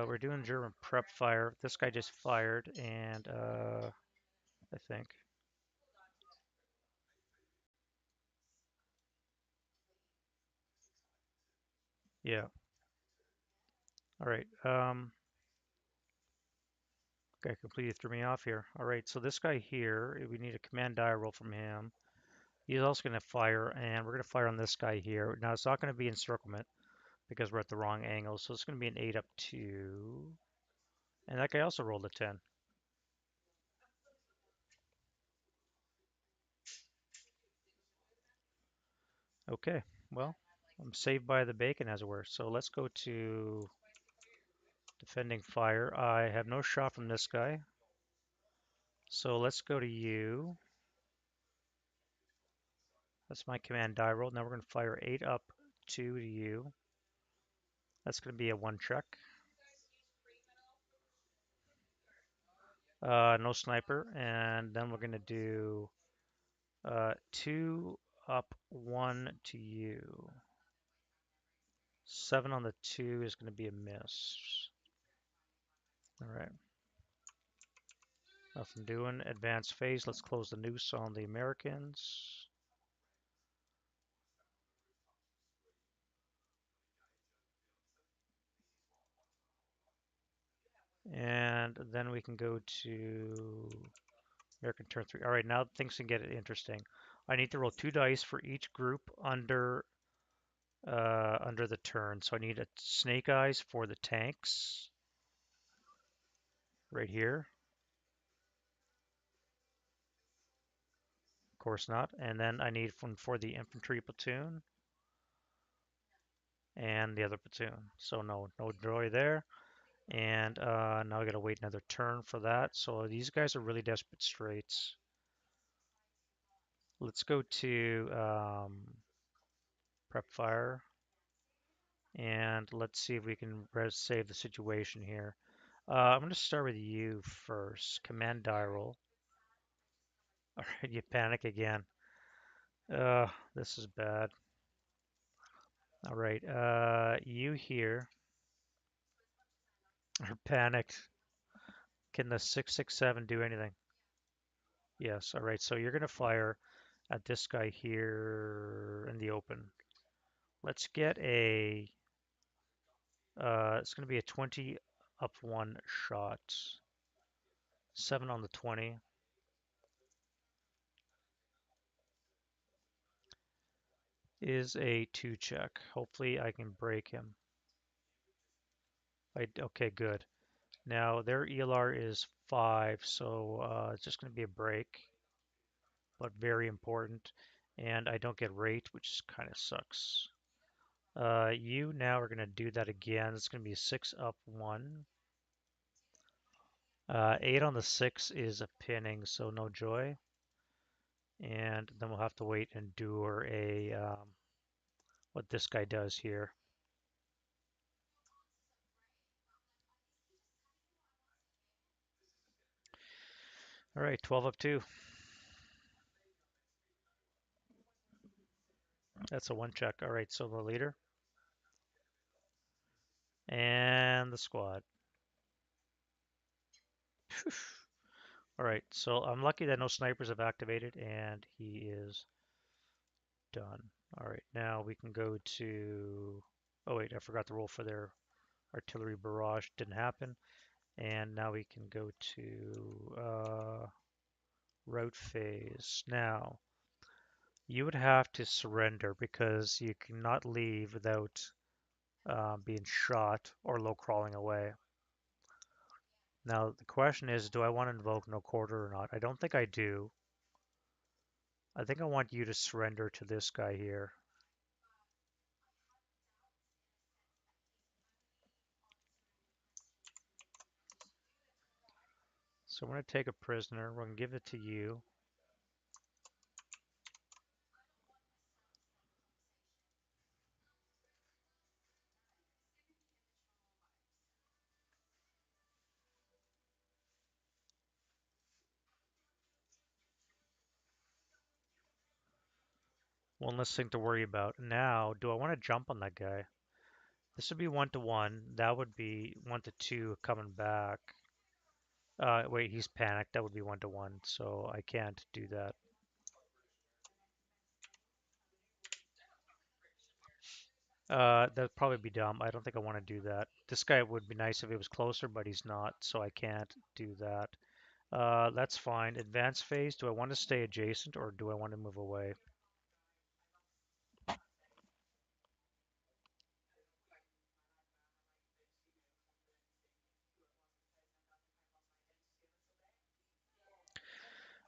we're doing German prep fire. This guy just fired, and I think. Yeah. Alright. Okay, completely threw me off here. Alright, so this guy here, we need a command die roll from him. He's also going to fire, and we're going to fire on this guy here. Now, it's not going to be encirclement because we're at the wrong angle, so it's going to be an 8 up 2. And that guy also rolled a 10. Okay, well, I'm saved by the bacon, as it were. So let's go to defending fire. I have no shot from this guy. So let's go to you. That's my command die roll. Now we're going to fire 8 up 2 to you. That's going to be a 1 check. No sniper. And then we're going to do 2 up 1 to you. 7 on the 2 is going to be a miss. All right. Nothing doing. Advanced phase. Let's close the noose on the Americans. And then we can go to American turn 3. All right, now things can get interesting. I need to roll 2 dice for each group under the turn. So I need a snake eyes for the tanks right here. Of course not. And then I need one for the infantry platoon and the other platoon. So no droid there. And now I gotta wait another turn for that. So these guys are really desperate straits. Let's go to prep fire, and let's see if we can save the situation here. I'm going to start with you first. Command die roll. All right, you panic again. This is bad. All right, you here are panicked. Can the 667 do anything? Yes. All right, so you're going to fire at this guy here in the open. Let's get a, it's going to be a 20 up one shot. 7 on the 20. Is a 2 check. Hopefully I can break him. Okay, good. Now their ELR is 5, so it's just going to be a break, but very important. And I don't get rate, which kind of sucks. You now are going to do that again. It's going to be 6 up 1. 8 on the 6 is a pinning, so no joy. And then we'll have to wait and endure a what this guy does here. All right, 12 up 2. That's a 1 check. All right, so the leader and the squad. All right, so I'm lucky that no snipers have activated, and he is done. All right, now we can go to. Oh wait, I forgot the roll for their artillery barrage. Didn't happen. And now we can go to route phase. Now, you would have to surrender because you cannot leave without being shot or low crawling away. Now, the question is, do I want to invoke no quarter or not? I don't think I do. I think I want you to surrender to this guy here. So I'm going to take a prisoner. We're going to give it to you. One less thing to worry about. Now, do I want to jump on that guy? This would be 1-1. That would be 1-2 coming back. Wait, he's panicked. That would be 1-1, so I can't do that. That'd probably be dumb. I don't think I want to do that. This guy would be nice if he was closer, but he's not, so I can't do that. That's fine. Advanced phase, do I want to stay adjacent or do I want to move away?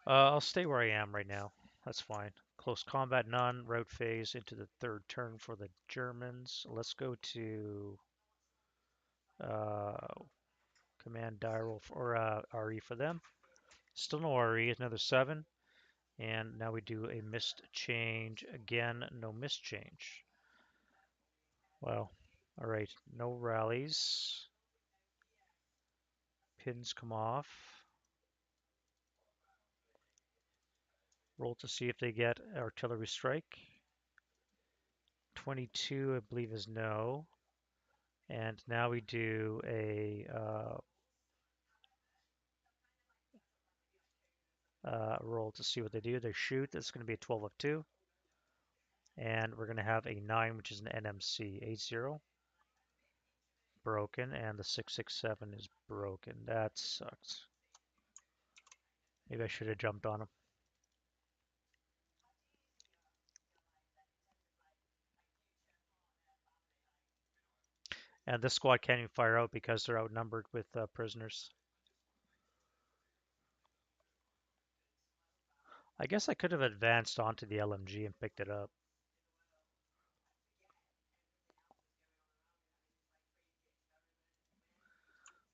I'll stay where I am right now. That's fine. Close combat, none. Route phase into the third turn for the Germans. Let's go to uh, command die roll for RE for them. Still no RE, another 7. And now we do a missed change. Again, no missed change. Wow. All right, no rallies. Pins come off. Roll to see if they get artillery strike. 22, I believe, is no. And now we do a roll to see what they do. They shoot. That's going to be a 12 of 2. And we're going to have a 9, which is an NMC. 8-0. Broken. And the 667 is broken. That sucks. Maybe I should have jumped on him. And this squad can't even fire out because they're outnumbered with prisoners. I guess I could have advanced onto the LMG and picked it up.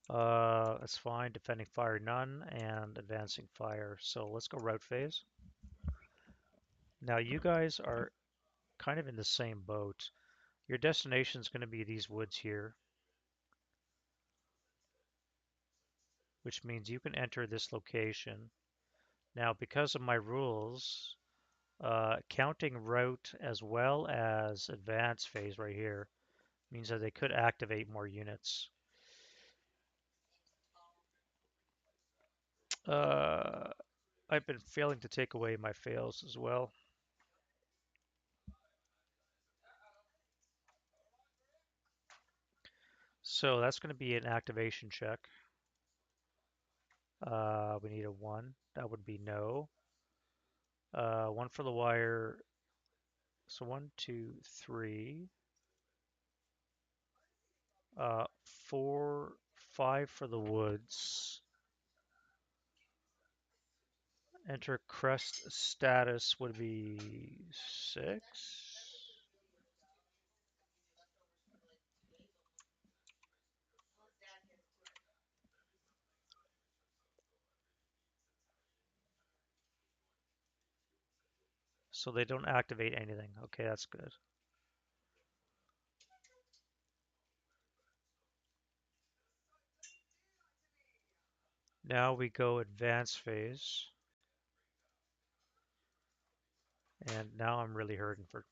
That's fine. Defending fire none and advancing fire. So let's go route phase. Now you guys are kind of in the same boat. Your destination is going to be these woods here, which means you can enter this location. Now, because of my rules, counting route as well as advance phase right here means that they could activate more units. Uh, I've been failing to take away my fails as well. So that's going to be an activation check. We need a 1. That would be no. 1 for the wire. So 1, 2, 3. 4, 5 for the woods. Enter crest status would be 6. So they don't activate anything. Okay, that's good. Now we go advanced phase. And now I'm really hurting for.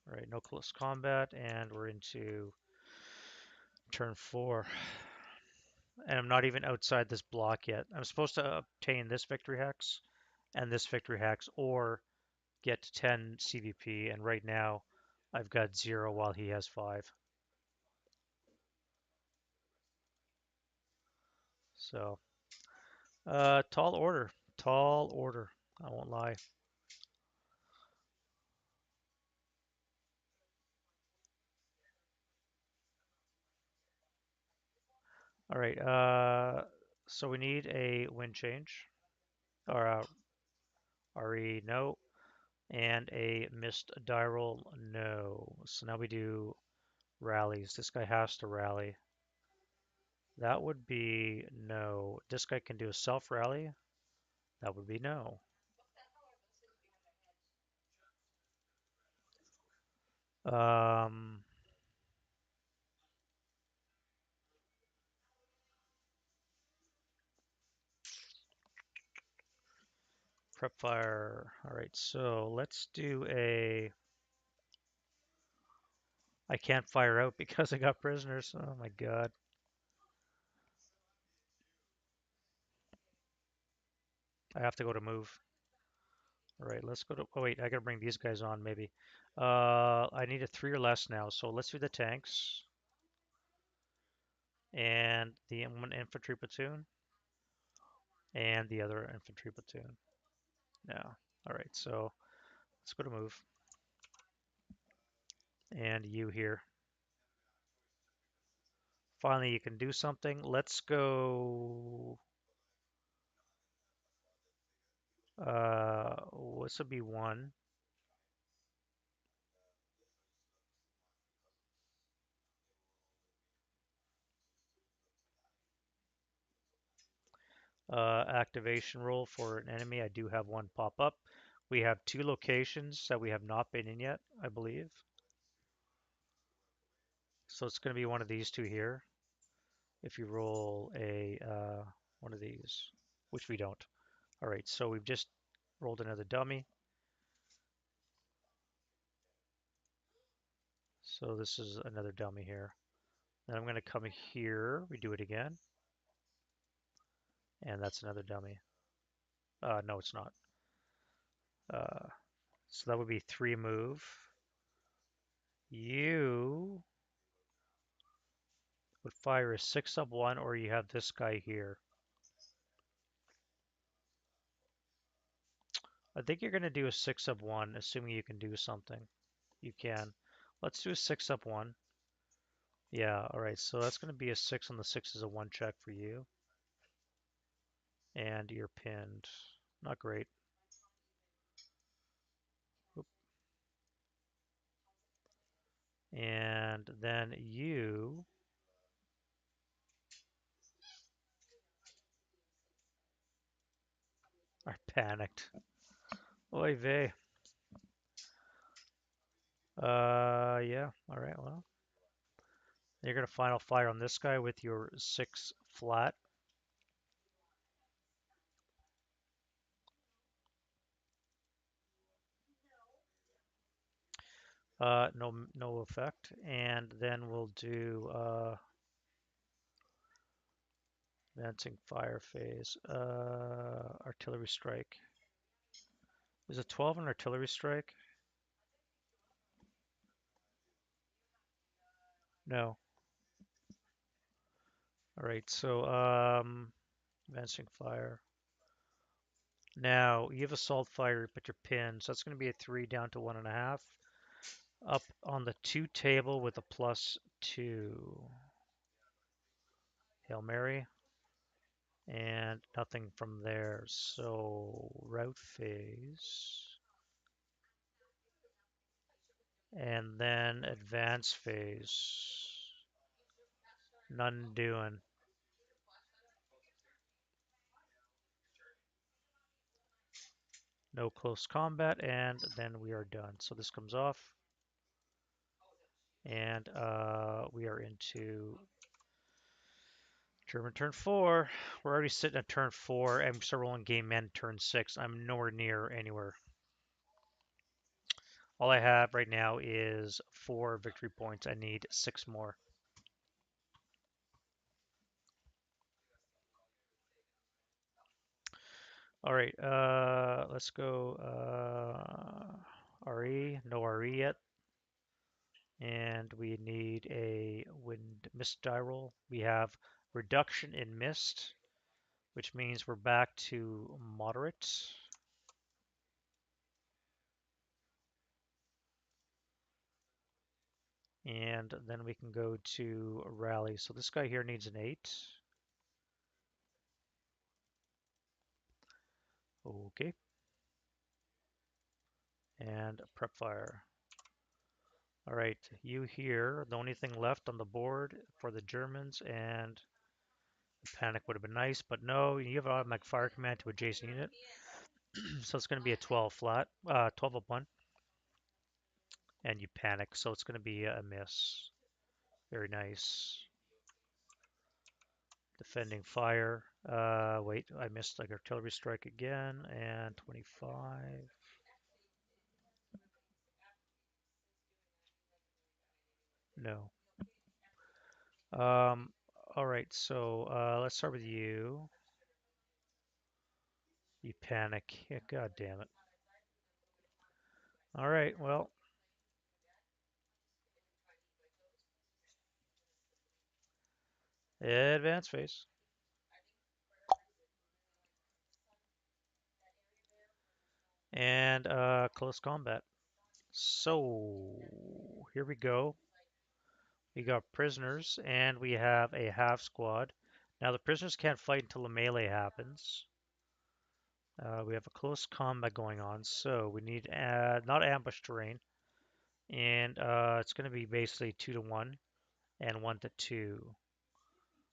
All right, no close combat, and we're into turn 4. And I'm not even outside this block yet. I'm supposed to obtain this victory hex and this victory hex, or get to 10 CVP, and right now I've got 0 while he has 5. So, tall order. Tall order. I won't lie. All right, so we need a wind change, or RE, no, and a missed die roll, no. So now we do rallies. This guy has to rally. That would be no. This guy can do a self rally. That would be no. Um, Prep fire. All right, so let's do a. I can't fire out because I got prisoners. Oh my god. I have to go to move. All right, let's go to. Oh wait, I gotta bring these guys on maybe. I need a 3 or less now, so let's do the tanks and the one infantry platoon and the other infantry platoon. Now, all right, so let's go to move and you here. Finally, you can do something. Let's go. This would be 1. Activation roll for an enemy. I do have 1 pop up. We have 2 locations that we have not been in yet, I believe. So it's going to be one of these 2 here. If you roll a one of these, which we don't. All right, so we've just rolled another dummy. So this is another dummy here. Then I'm going to come here. We do it again. And that's another dummy. No, it's not. So that would be 3 move. You would fire a 6-1, or you have this guy here. I think you're going to do a 6-1, assuming you can do something. You can. Let's do a 6-1. Yeah, all right. So that's going to be a 6 on the 6 is a 1 check for you. And you're pinned. Not great. Oop. And then you are panicked. Oy vey. Yeah. All right. Well, you're gonna final fire on this guy with your 6 flat. No effect. And then we'll do advancing fire phase. Artillery strike. Is it 12 an artillery strike? No. All right. So advancing fire. Now you have assault fire, but your pins. That's going to be a 3 down to 1.5. Up on the 2 table with a +2. Hail Mary. And nothing from there. So route phase. And then advance phase. None doing. No close combat, and then we are done. So this comes off. And we are into German turn 4. We're already sitting at turn 4, and we start rolling game end turn 6. I'm nowhere near anywhere. All I have right now is 4 victory points. I need 6 more. All right, let's go RE. No RE yet. And we need a wind mist die roll. We have reduction in mist, which means we're back to moderate. And then we can go to rally. So this guy here needs an 8. Okay. And prep fire. All right, you here, the only thing left on the board for the Germans, and the panic would have been nice, but no, you have an automatic fire command to adjacent unit. So it's going to be a 12 flat, 12 up 1, and you panic, so it's going to be a miss. Very nice. Defending fire. Wait, I missed like artillery strike again, and 25. No. Um, all right, so let's start with you. You panic. Yeah, God damn it. All right, well, advance phase. And close combat. So here we go. We got prisoners, and we have a half squad. Now the prisoners can't fight until the melee happens. We have a close combat going on, so we need not ambush terrain, and it's going to be basically 2 to 1 and 1 to 2.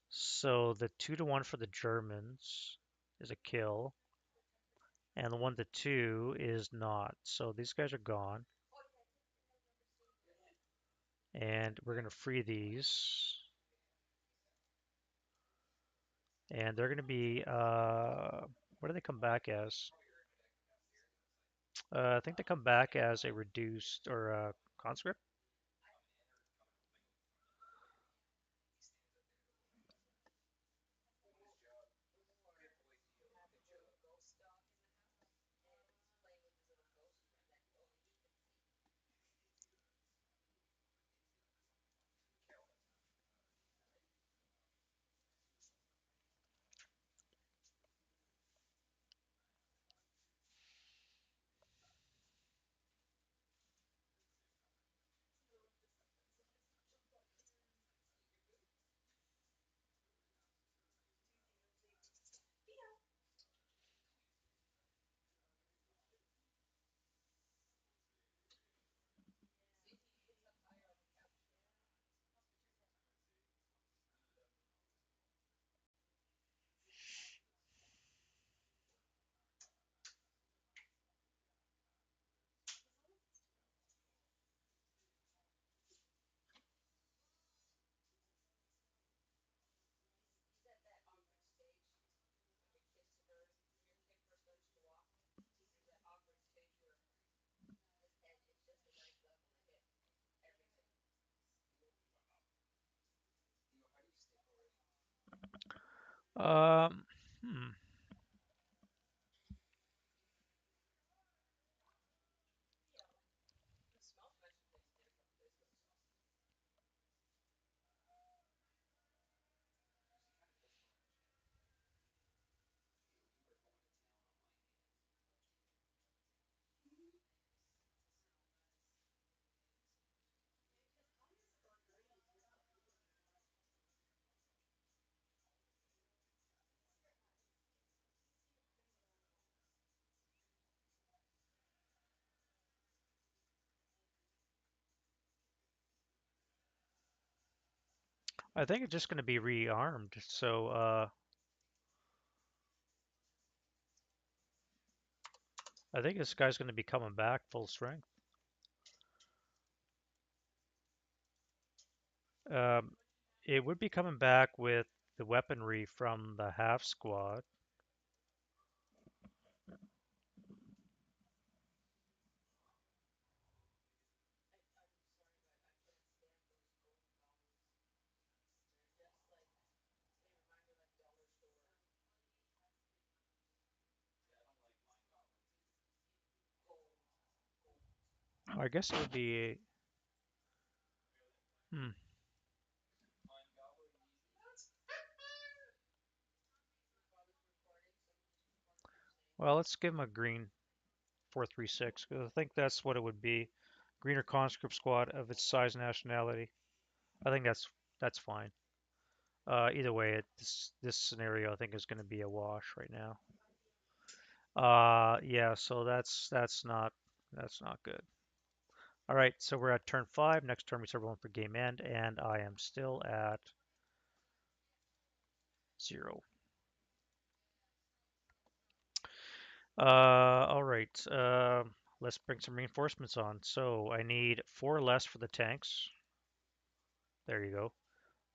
So the 2 to 1 for the Germans is a kill, and the 1 to 2 is not. So these guys are gone, and we're going to free these. And they're going to be, what do they come back as? I think they come back as a reduced or a conscript. Um, hmm. I think it's just going to be rearmed. So I think this guy's going to be coming back full strength. Um, it would be coming back with the weaponry from the half squad. I guess it would be. Hmm. Well, let's give him a green 436 because I think that's what it would be. Greener conscript squad of its size and nationality. I think that's fine. Either way, this scenario I think is going to be a wash right now. Yeah, so that's not good. All right, so we're at turn 5. Next turn we start rolling for game end, and I am still at 0. All right. Let's bring some reinforcements on. So I need 4 less for the tanks. There you go.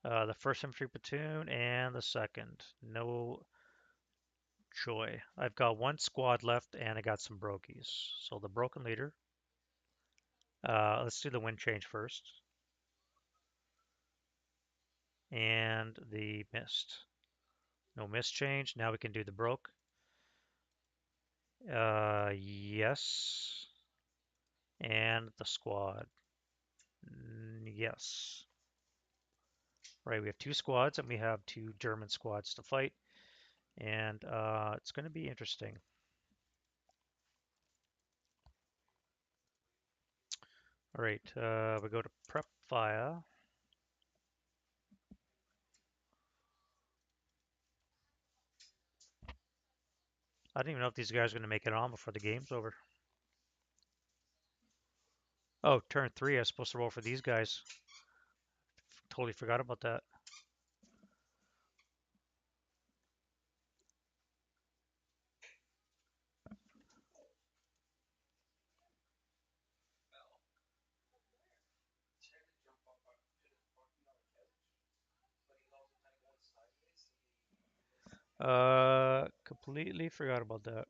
The first infantry platoon and the second. No joy. I've got 1 squad left, and I got some brokies. So the broken leader. Let's do the wind change first. And the mist. No mist change. Now we can do the broke. Yes. And the squad. Yes. Right, we have 2 squads and we have 2 German squads to fight. And it's going to be interesting. All right, we go to prep fire. I don't even know if these guys are going to make it on before the game's over. Oh, turn 3, I was supposed to roll for these guys. Totally forgot about that. Completely forgot about that.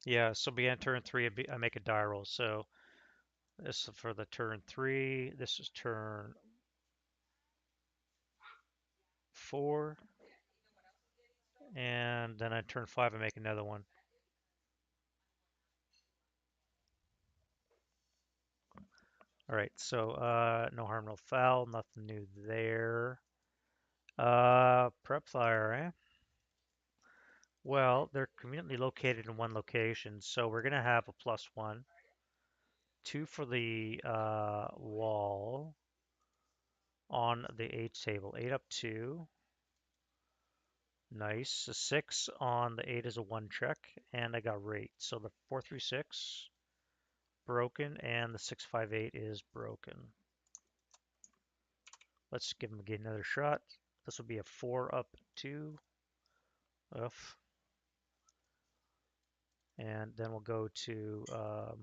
Yeah, so began turn 3, I make a die roll. So this is for the turn 3. This is turn 4. And then on turn 5, I make another one. All right, so no harm, no foul, nothing new there. Prep fire, eh? Well, they're conveniently located in one location, so we're gonna have a +1, 2 for the wall on the 8 table, 8 up 2. Nice. A 6 on the 8 is a 1 check, and I got rate. So the 436 broken, and the 658 is broken. Let's give him again another shot. This will be a 4 up 2. Oof. And then we'll go to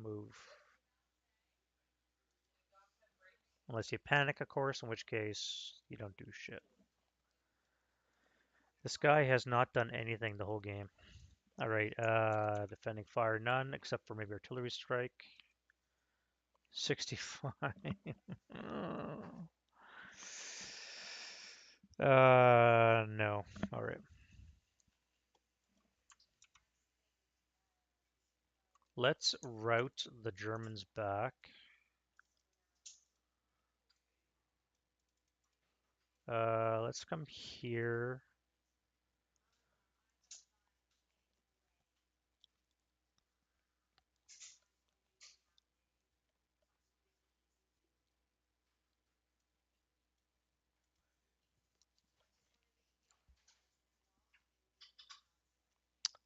move. Unless you panic, of course, in which case you don't do shit. This guy has not done anything the whole game. All right, defending fire, none, except for maybe artillery strike. 65. No. All right. Let's route the Germans back. Let's come here.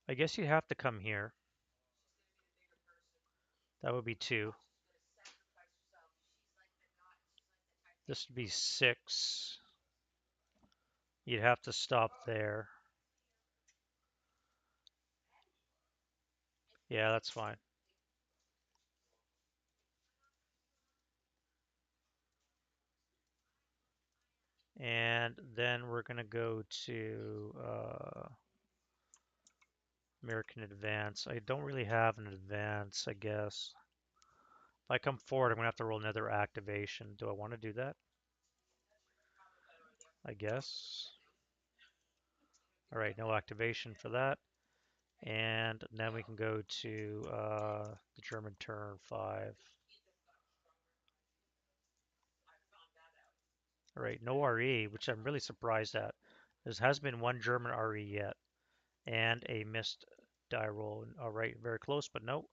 I guess you have to come here. That would be 2. This would be 6. You'd have to stop there. Yeah, that's fine. And then we're going to go to American Advance. I don't really have an advance, I guess. If I come forward, I'm going to have to roll another activation. Do I want to do that? I guess. All right, no activation for that. And then we can go to the German turn 5. All right, no RE, which I'm really surprised at. There has been one German RE yet, and a missed die roll. All right, very close, but no.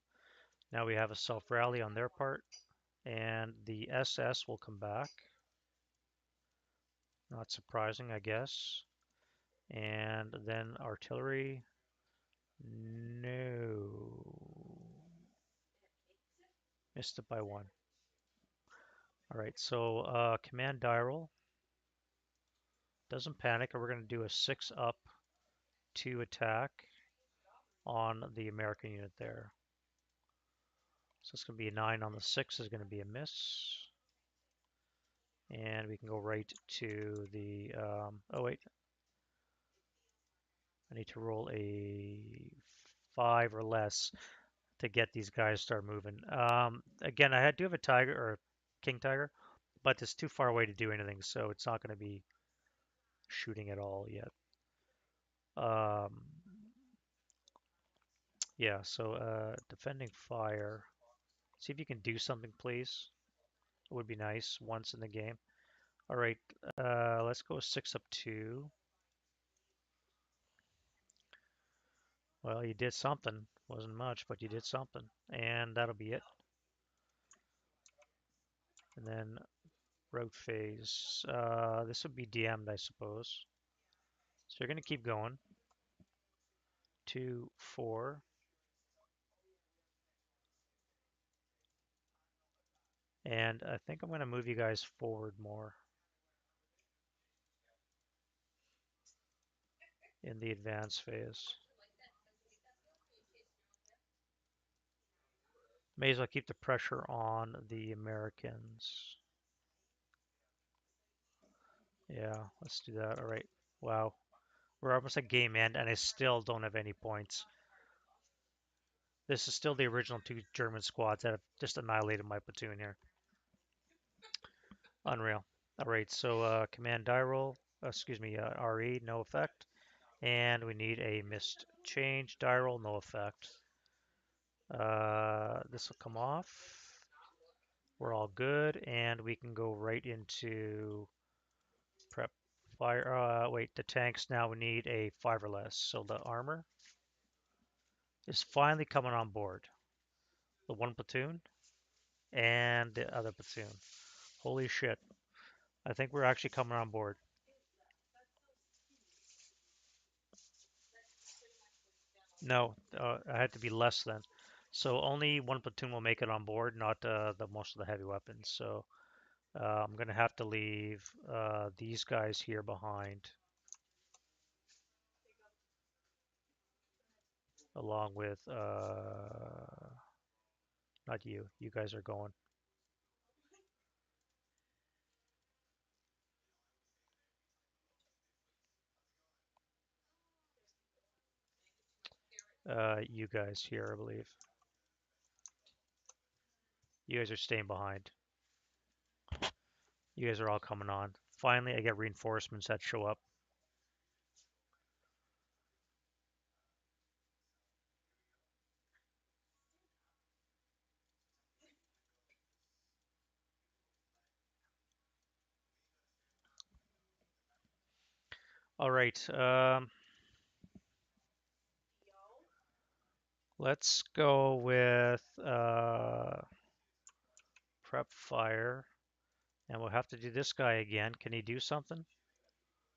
Now we have a self-rally on their part, and the SS will come back. Not surprising, I guess. And then artillery. No. Missed it by 1. All right, so command die roll. Doesn't panic, and we're going to do a 6 up, 2 attack on the American unit there. So it's going to be a 9 on the 6 is going to be a miss. And we can go right to the, oh wait, I need to roll a 5 or less to get these guys to start moving. Again, I do have a tiger or a king tiger, but it's too far away to do anything, so it's not going to be shooting at all yet. Yeah, so defending fire. See if you can do something, please. It would be nice once in the game. All right, let's go 6 up 2. Well, you did something. Wasn't much, but you did something. And that'll be it. And then route phase. This would be DM'd, I suppose. So you're going to keep going. 2, 4. And I think I'm going to move you guys forward more in the advance phase. May as well keep the pressure on the Americans. Yeah, let's do that. All right. Wow. We're almost at game end, and I still don't have any points. This is still the original 2 German squads that have just annihilated my platoon here. Unreal. All right, so command die roll, RE, no effect. And we need a missed change die roll, no effect. This will come off. We're all good, and we can go right into prep fire. Wait, the tanks now need a 5 or less. So the armor is finally coming on board. The 1 platoon and the other platoon. Holy shit. I think we're actually coming on board. No, I had to be less than. So only 1 platoon will make it on board, not the most of the heavy weapons. So I'm going to have to leave these guys here behind, along with not you. You guys are going. You guys here, I believe. You guys are staying behind. You guys are all coming on. Finally, I get reinforcements that show up. All right. Let's go with prep fire. And we'll have to do this guy again. Can he do something?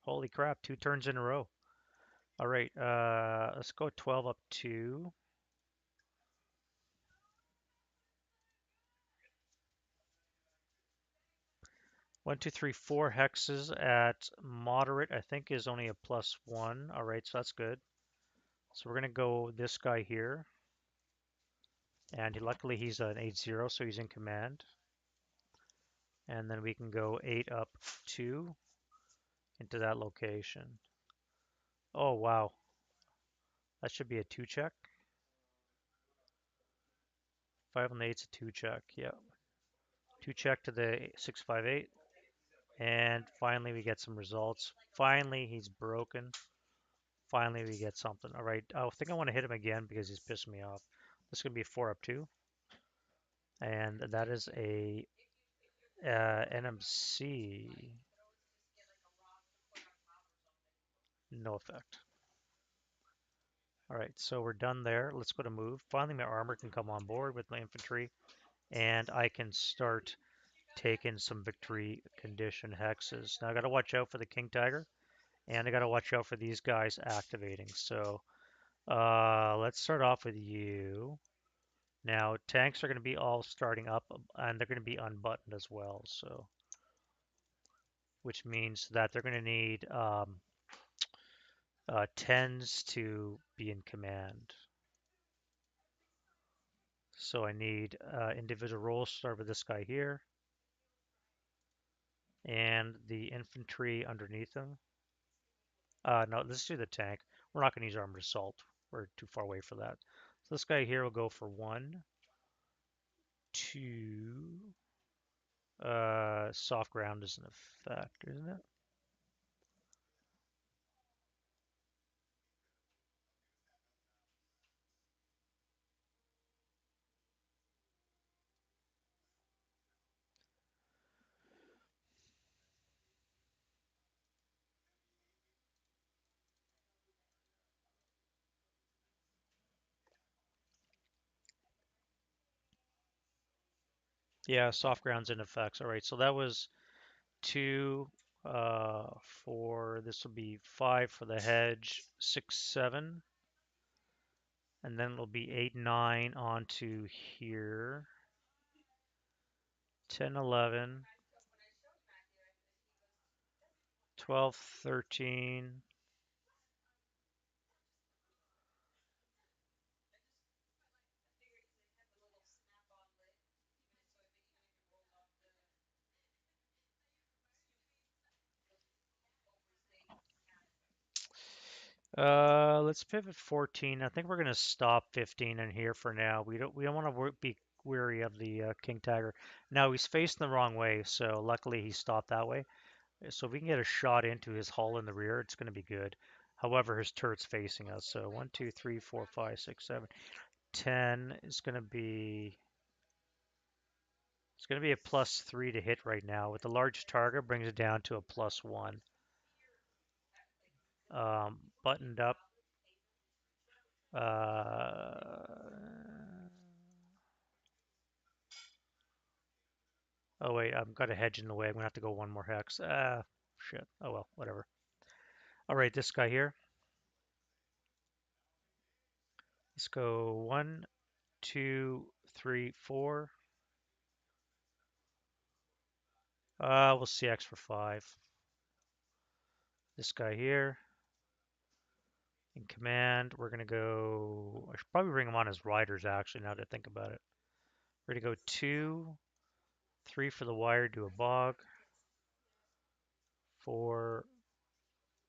Holy crap, 2 turns in a row. All right, let's go 12 up 2. 1, 2, 3, 4 hexes at moderate, I think is only a +1. All right, so that's good. So we're going to go this guy here. And luckily he's an 8-0, so he's in command. And then we can go 8 up 2 into that location. Oh, wow. That should be a 2 check. 5 on the 8's a 2 check, yeah. 2 check to the 658. And finally we get some results. Finally he's broken. Finally we get something. All right, I think I want to hit him again because he's pissing me off. This is going to be 4 up 2. And that is a NMC. No effect. All right, so we're done there. Let's go to move. Finally, my armor can come on board with my infantry, and I can start taking some victory condition hexes. Now I got to watch out for the King Tiger, and I got to watch out for these guys activating. So let's start off with you. Now tanks are going to be all starting up, and they're going to be unbuttoned as well. So, which means that they're going to need 10s to be in command. So I need individual roles. Start with this guy here. And the infantry underneath him. No, let's do the tank. We're not going to use armored assault. We're too far away for that. So this guy here will go for 1, 2. Soft ground is an effect, isn't it? Yeah, soft ground's in effects. All right, so that was 2 for this will be 5 for the hedge, 6, 7. And then it'll be 8, 9 onto here. 10, 11, 12, 13. Let's pivot 14. I think we're gonna stop 15 in here for now. We don't want to be weary of the King Tiger. Now he's facing the wrong way, so luckily he stopped that way. So if we can get a shot into his hull in the rear, it's gonna be good. However, his turret's facing us. So 1, 2, 3, 4, 5, 6, 7, 10 is gonna be it's gonna be a +3 to hit right now. With the large target, brings it down to a +1. Buttoned up. Oh wait, I've got a hedge in the way. I'm gonna have to go 1 more hex. Shit. Oh well, whatever. All right, this guy here. Let's go 1, 2, 3, 4. We'll CX for 5. This guy here in command. We're gonna go. I should probably bring him on as riders actually. Now that I think about it, we're gonna go 2, 3 for the wire. Do a bog. 4.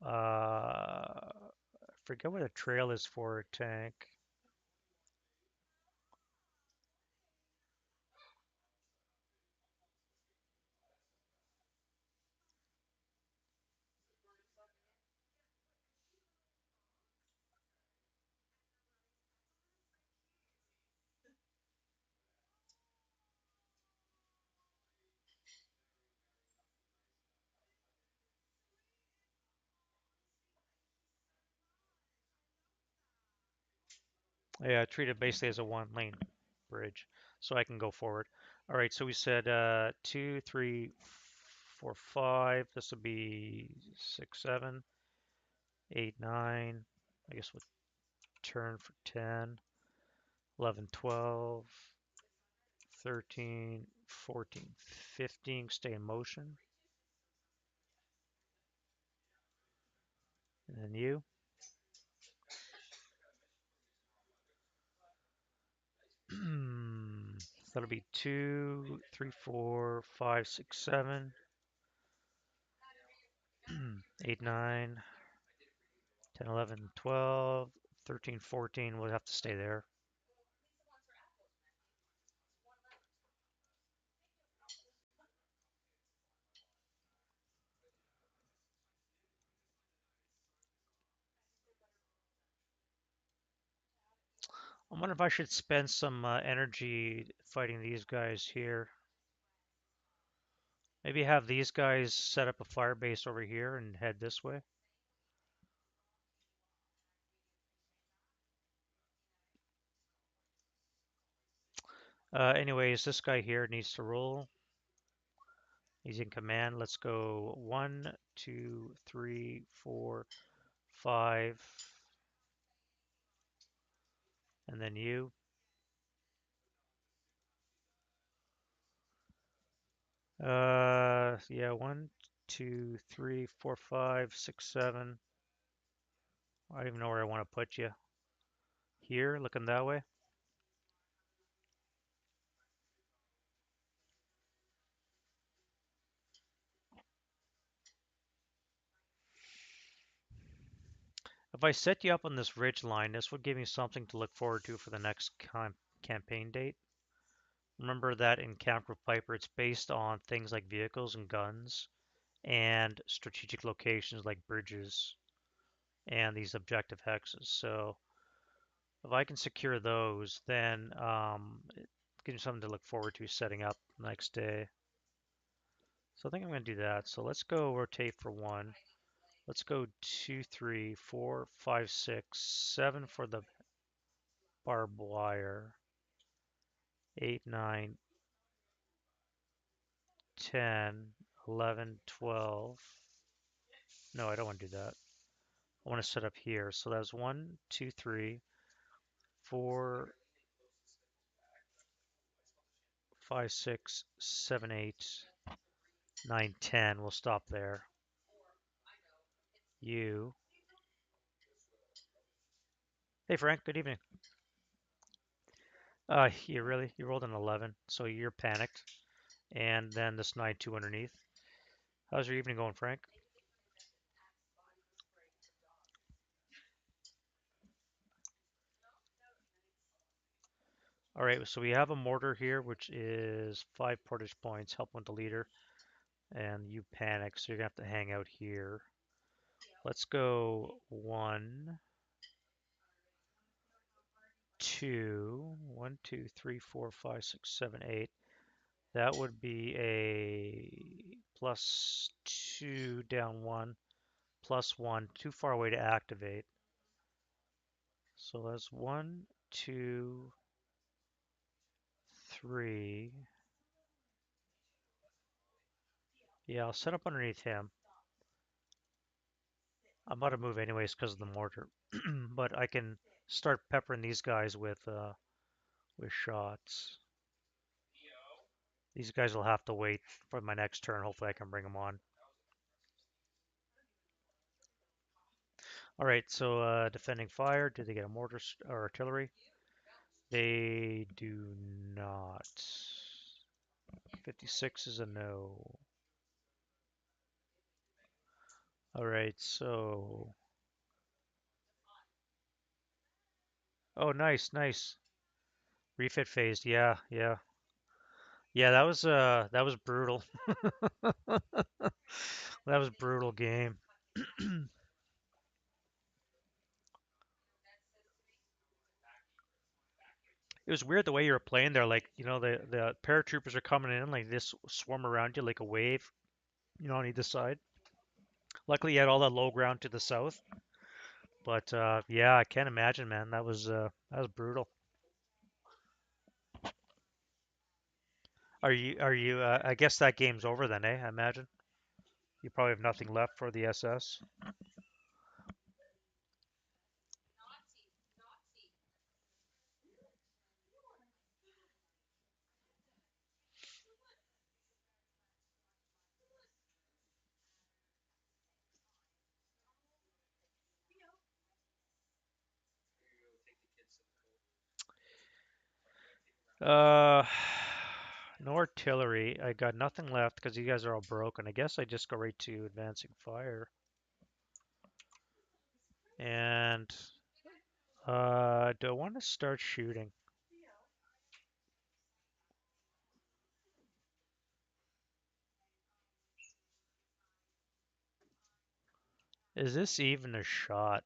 I forget what a trail is for a tank. Yeah, treat it basically as a one-lane bridge, so I can go forward. All right, so we said 2, 3, 4, 5. This will be 6, 7, 8, 9. I guess we'll turn for 10, 11, 12, 13, 14, 15. Stay in motion. And then you. That'll be 2, 3, 4, 5, 6, 7, 8, 9, 10, 11, 12, 13, 14. We'll have to stay there. I wonder if I should spend some energy fighting these guys here. Maybe have these guys set up a fire base over here and head this way. Anyways, this guy here needs to roll. He's in command. Let's go 1, 2, 3, 4, 5. And then you. Yeah, 1, 2, 3, 4, 5, 6, 7. I don't even know where I want to put you. Here, looking that way. If I set you up on this ridge line, this would give me something to look forward to for the next campaign date. Remember that in Kampfgruppe Peiper, it's based on things like vehicles and guns and strategic locations like bridges and these objective hexes. So if I can secure those, then it gives me something to look forward to setting up the next day. So I think I'm going to do that. So let's go rotate for 1. Let's go 2, 3, 4, 5, 6, 7 for the barbed wire. 8, 9, 10, 11, 12. No, I don't want to do that. I want to set up here. So that's 1, 2, 3, 4, 5, 6, 7, 8, 9, 10. We'll stop there. You. Hey, Frank. Good evening. You rolled an 11, so you're panicked. And then this 9-2 underneath. How's your evening going, Frank? All right, so we have a mortar here, which is 5 portage points, help with the leader. And you panic, so you're going to have to hang out here. Let's go 1, 2, 1, 2, 3, 4, 5, 6, 7, 8. That would be a +2 down 1, +1, too far away to activate. So that's 1, 2, 3. Yeah, I'll set up underneath him. I'm about to move anyways because of the mortar, but I can start peppering these guys with shots. These guys will have to wait for my next turn. Hopefully I can bring them on. All right, so defending fire. Do they get a mortar or artillery? They do not. 56 is a no. All right, so. Oh, nice, nice. Refit phased. Yeah, yeah. Yeah, that was brutal. That was brutal game. It was weird the way you were playing there. Like, the paratroopers are coming in, like this swarm around you like a wave, on either side. Luckily, you had all that low ground to the south. But yeah, I can't imagine, man. That was brutal. Are you? I guess that game's over then, eh? I imagine you probably have nothing left for the SS. Uh, no artillery. I got nothing left because you guys are all broken. I guess I just go right to advancing fire. And do I want to start shooting? Is this even a shot?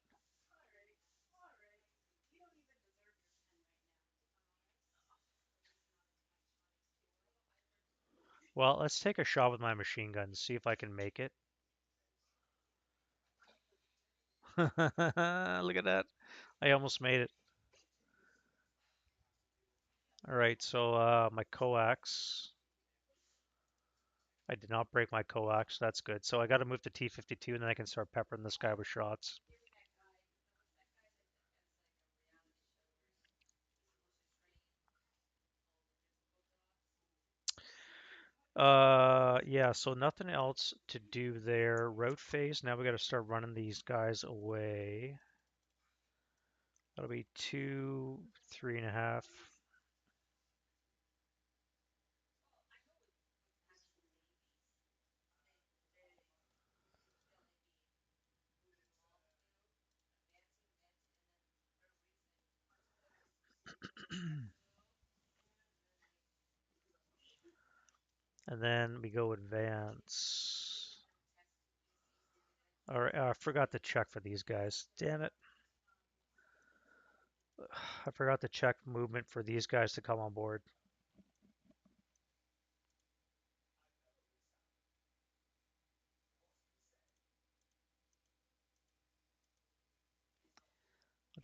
Well, let's take a shot with my machine gun and see if I can make it. Look at that. I almost made it. All right, so my coax. I did not break my coax. That's good. So I got to move to T-52 and then I can start peppering this guy with shots. Yeah, so nothing else to do there. Route phase. Now we got to start running these guys away. That'll be 2, 3.5. And then we go advance. All right, I forgot to check for these guys. Damn it. I forgot to check movement for these guys to come on board.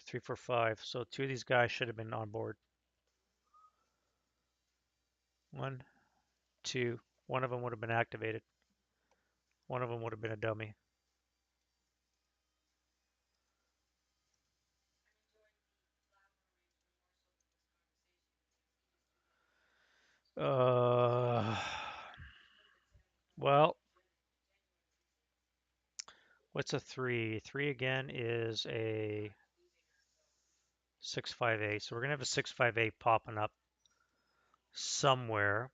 Three, four, five. So two of these guys should have been on board. One, two. One of them would have been activated. One of them would have been a dummy. Uh, well, what's a three? Three again is a 658. So we're gonna have a 658 popping up somewhere.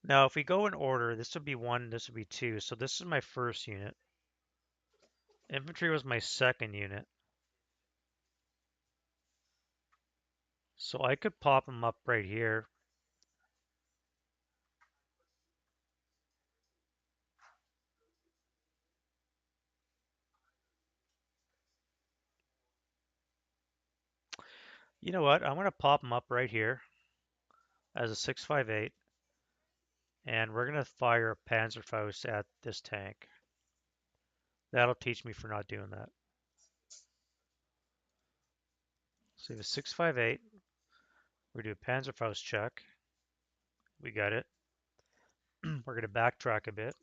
Now, if we go in order, this would be one, this would be two. So this is my first unit. Infantry was my second unit. So I could pop them up right here. You know what? I'm going to pop them up right here as a 658. And we're going to fire a Panzerfaust at this tank. That'll teach me for not doing that. So we have a 658. We're going to do a Panzerfaust check. We got it. We're going to backtrack a bit.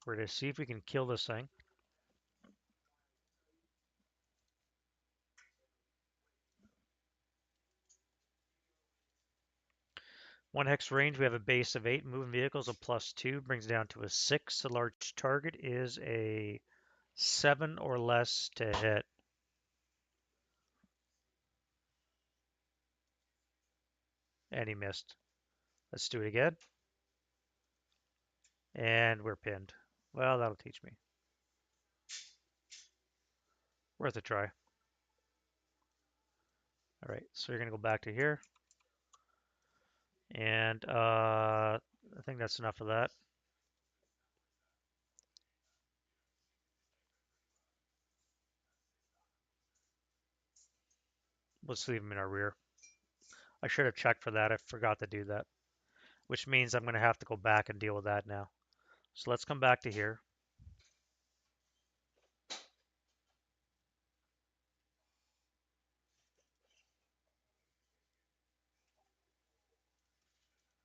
We're going to see if we can kill this thing. One hex range, we have a base of 8. Moving vehicles a +2 brings it down to a 6. The large target is a 7 or less to hit. And he missed. Let's do it again. And we're pinned. Well, that'll teach me. Worth a try. All right, so you're going to go back to here. And I think that's enough of that. Let's leave him in our rear. I should have checked for that. I forgot to do that, which means I'm going to have to go back and deal with that now. So let's come back to here.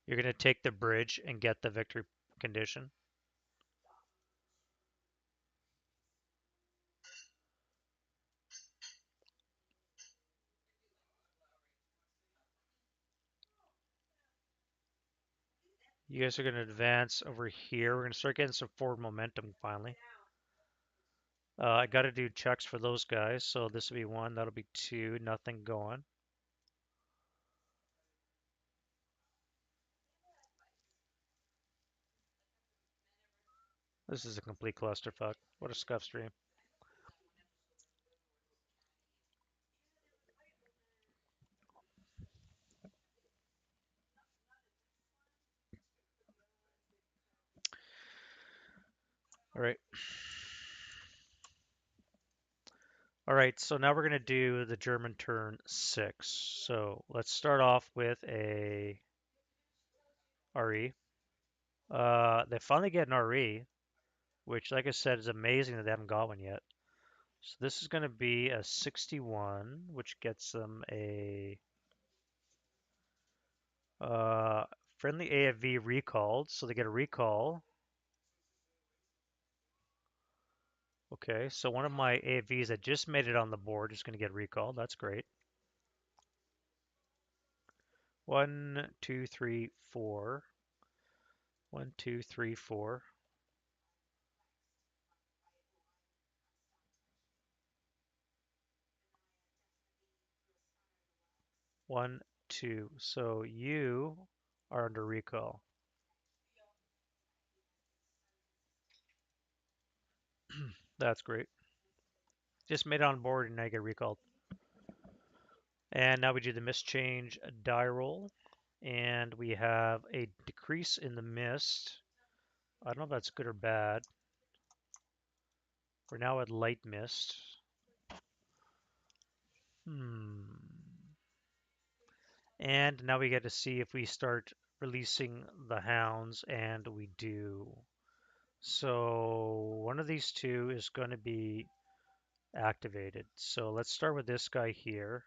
You're going to take the bridge and get the victory condition. You guys are going to advance over here. We're going to start getting some forward momentum finally. I got to do checks for those guys. So this will be 1, that'll be 2, nothing going. This is a complete clusterfuck. What a scuff stream. All right. All right, so now we're going to do the German turn 6. So let's start off with a RE. They finally get an RE, which, like I said, is amazing that they haven't got one yet. So this is going to be a 61, which gets them a friendly AFV recalled. So they get a recall. Okay, so one of my AFVs that just made it on the board is going to get recalled. That's great. 1, 2, 3, 4. 1, 2, 3, 4. 1, 2. So you are under recall. That's great. Just made it on board and now you get recalled. And now we do the mist change die roll. And we have a decrease in the mist. I don't know if that's good or bad. We're now at light mist. And now we get to see if we start releasing the hounds, and we do. So one of these two is going to be activated. So let's start with this guy here.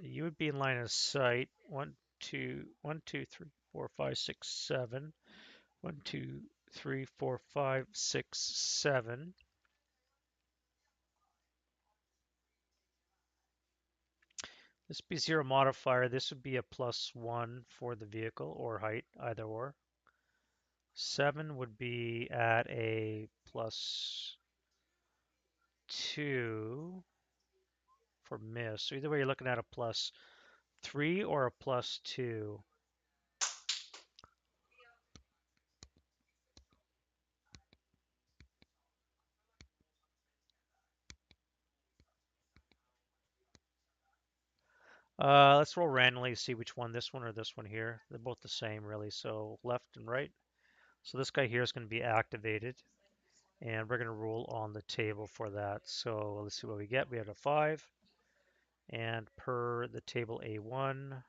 You would be in line of sight. 1, 2, 1, 2, 3, 4, 5, 6, 7. 1, 2, 3, 4, 5, 6, 7. This would be 0 modifier. This would be a +1 for the vehicle or height, either or. 7 would be at a +2 for miss. So either way, you're looking at a +3 or a +2. Let's roll randomly, see which one, this one or this one here. They're both the same, really. So left and right. So this guy here is going to be activated, and we're going to roll on the table for that. So let's see what we get. We have a 5, and per the table A1,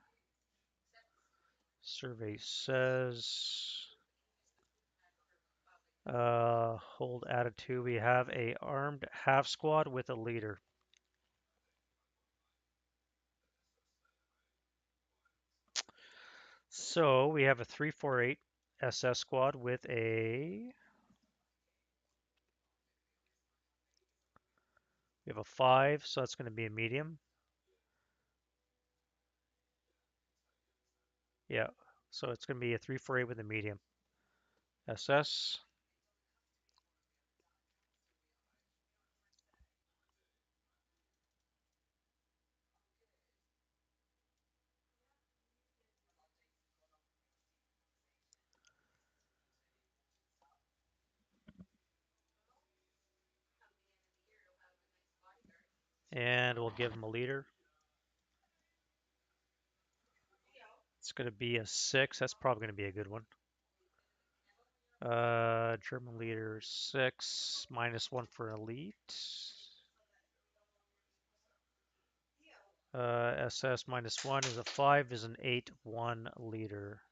survey says hold attitude. We have a armed half squad with a leader. So we have a 348 SS squad with a. We have a 5, so that's going to be a medium. Yeah, so it's going to be a 348 with a medium. SS. And we'll give him a leader. It's going to be a 6. That's probably going to be a good one. German leader 6, -1 for elite. SS -1 is a 5 is an 8-1 leader.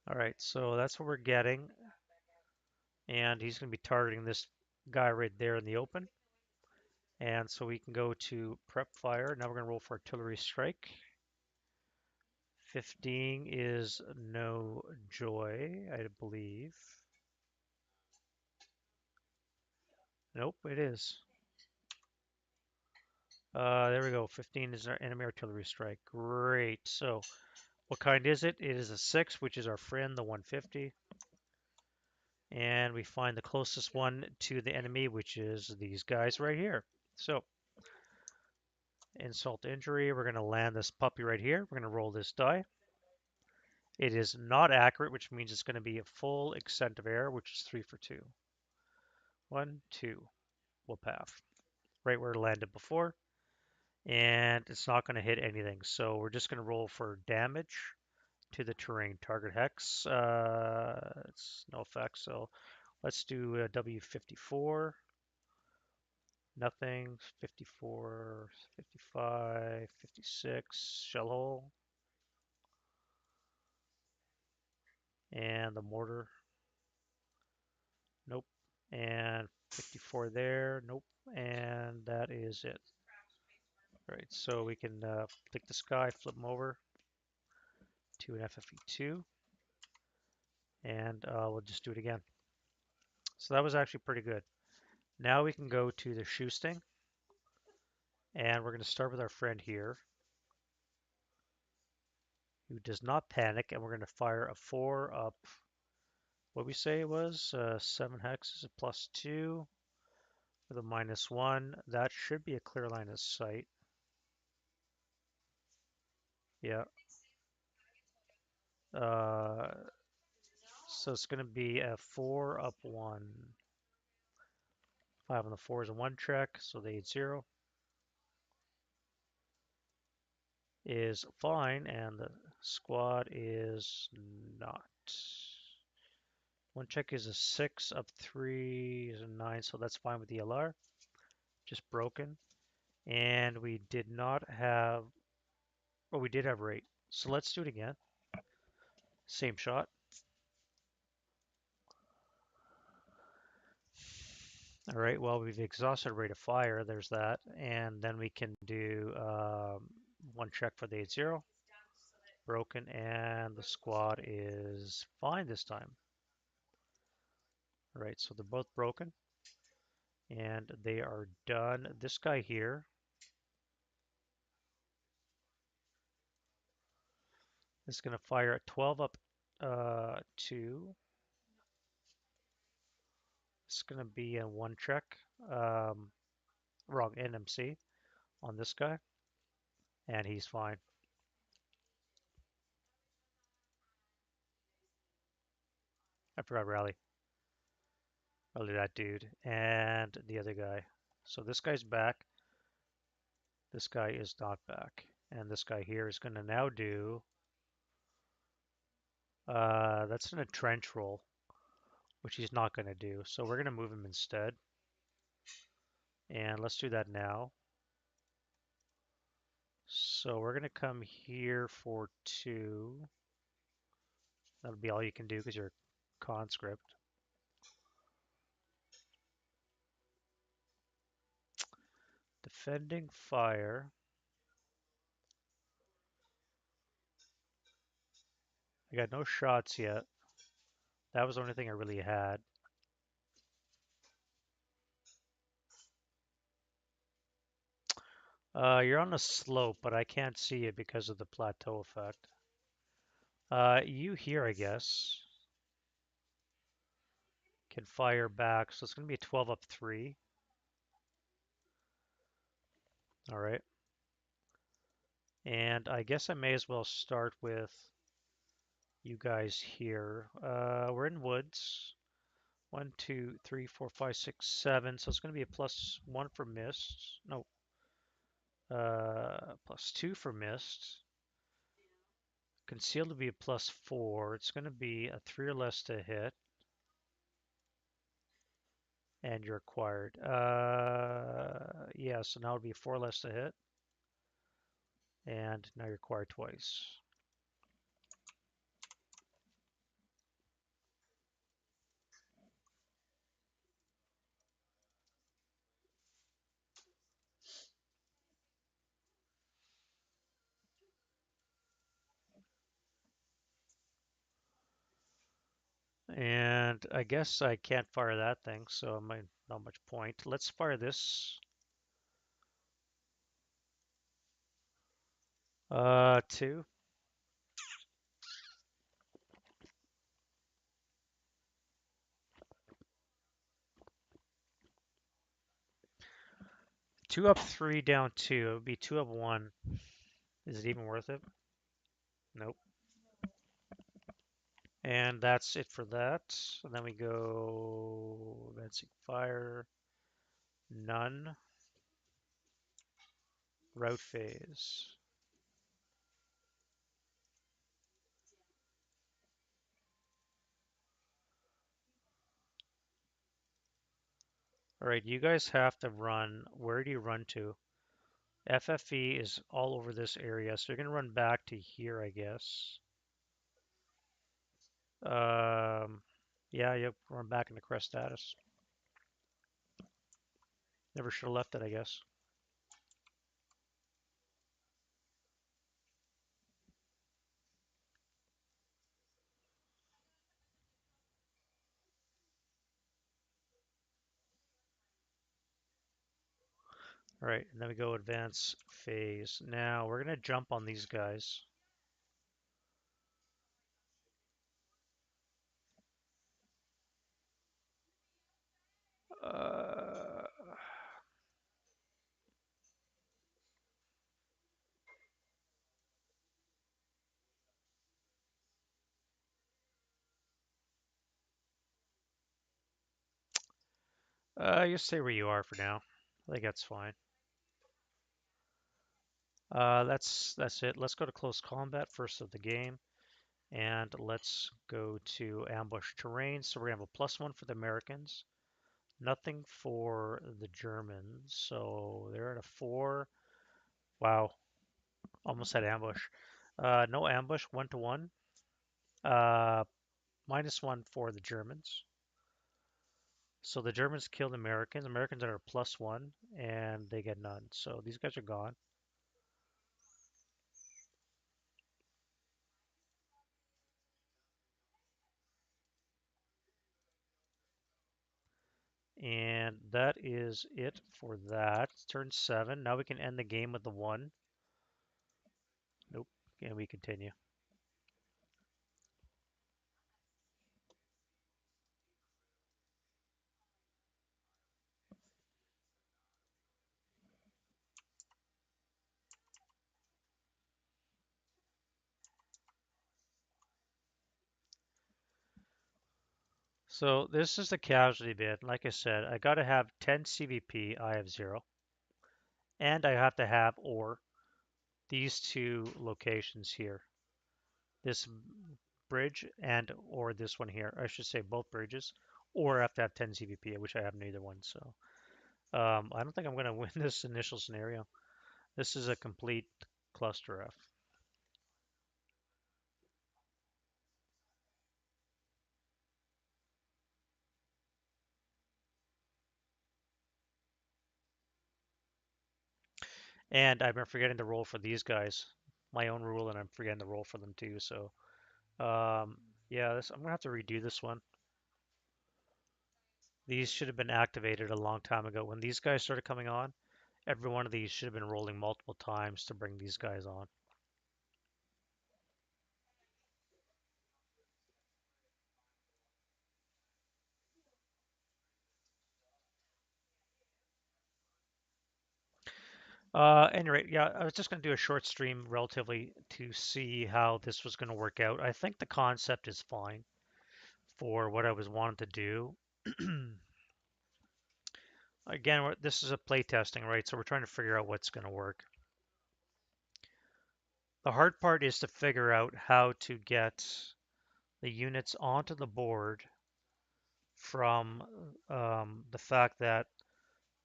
All right, so that's what we're getting. And he's going to be targeting this guy right there in the open. And so we can go to prep fire. Now we're going to roll for artillery strike. 15 is no joy, I believe. Nope, it is. There we go. 15 is our enemy artillery strike. Great. So what kind is it? It is a 6, which is our friend, the 150. And we find the closest one to the enemy, which is these guys right here. So insult to injury. We're going to land this puppy right here. We're going to roll this die. It is not accurate, which means it's going to be a full extent of error, which is 3 for 2. 1, 2. We'll path. Right where it landed before. And it's not going to hit anything. So we're just going to roll for damage to the terrain. Target hex. It's no effect. So let's do a W54. Nothing. 54, 55, 56. Shell hole. And the mortar. Nope. And 54 there. Nope. And that is it. All right, so we can take this guy, flip him over to an FFE2, and we'll just do it again. So that was actually pretty good. Now we can go to the shoe sting, and we're going to start with our friend here, who does not panic, and we're going to fire a 4 up. What we say it was 7 hexes, a +2 with a -1. That should be a clear line of sight. Yeah. So it's going to be a 4 up 1. 5 on the 4 is a 1 check, so the 8-0 is fine, and the squad is not. 1 check is a 6 up 3 is a 9, so that's fine with the LR. Just broken. And we did not have, well, we did have rate. So let's do it again. Same shot. All right, well, we've exhausted rate of fire. There's that. And then we can do 1 check for the 8-0. Broken, and the squad is fine this time. All right, so they're both broken. And they are done. This guy here is going to fire a 12 up 2. It's going to be a 1 check. Wrong, NMC on this guy. And he's fine. I forgot rally. Rally that dude. And the other guy. So this guy's back. This guy is not back. And this guy here is going to now do... that's an entrench roll, which he's not going to do. So we're going to move him instead. And let's do that now. So we're going to come here for 2. That'll be all you can do because you're a conscript. Defending fire. I got no shots yet. That was the only thing I really had. You're on a slope, but I can't see it because of the plateau effect. You here, I guess, can fire back. So it's going to be a 12 up 3. All right. And I guess I may as well start with you guys here. We're in woods. 1, 2, 3, 4, 5, 6, 7. So it's going to be a +1 for mist. No. +2 for mist. Concealed to be a +4. It's going to be a 3 or less to hit. And you're acquired. Yeah, so now it would be 4 less to hit. And now you're acquired twice. And I guess I can't fire that thing, so it might not much point. Let's fire this. 2. 2 up 3 down 2. It would be 2 up 1. Is it even worth it? Nope. And that's it for that. And then we go advancing fire, none, route phase. All right, you guys have to run. Where do you run to? FFE is all over this area, so you're going to run back to here, I guess. Yeah, you run back into crest status. Never should have left it, I guess. All right, and then we go advance phase. Now we're going to jump on these guys. Uh, you stay where you are for now. I think that's fine. That's it. Let's go to close combat first of the game, and let's go to ambush terrain. So we're gonna have a +1 for the Americans, nothing for the Germans. So they're at a 4. Wow, almost had ambush. No ambush, 1 to 1. Uh, -1 for the Germans. So the Germans killed Americans. Americans are a +1, and they get none. So these guys are gone. And that is it for that. Turn 7. Now we can end the game with the 1. Nope. And we continue. So this is the casualty bit. Like I said, I got to have 10 CVP. I have 0. And I have to have or these 2 locations here. This bridge and or this one here. I should say both bridges. Or I have to have 10 CVP, which I have neither one. So I don't think I'm going to win this initial scenario. This is a complete cluster F. And I've been forgetting to roll for these guys. My own rule, and I'm forgetting to roll for them too. So, yeah, I'm gonna have to redo this one. These should have been activated a long time ago. When these guys started coming on, every one of these should have been rolling multiple times to bring these guys on. Anyway, yeah, I was just going to do a short stream relatively to see how this was going to work out. I think the concept is fine for what I was wanting to do. Again, this is a playtesting, right? So we're trying to figure out what's going to work. The hard part is to figure out how to get the units onto the board from the fact that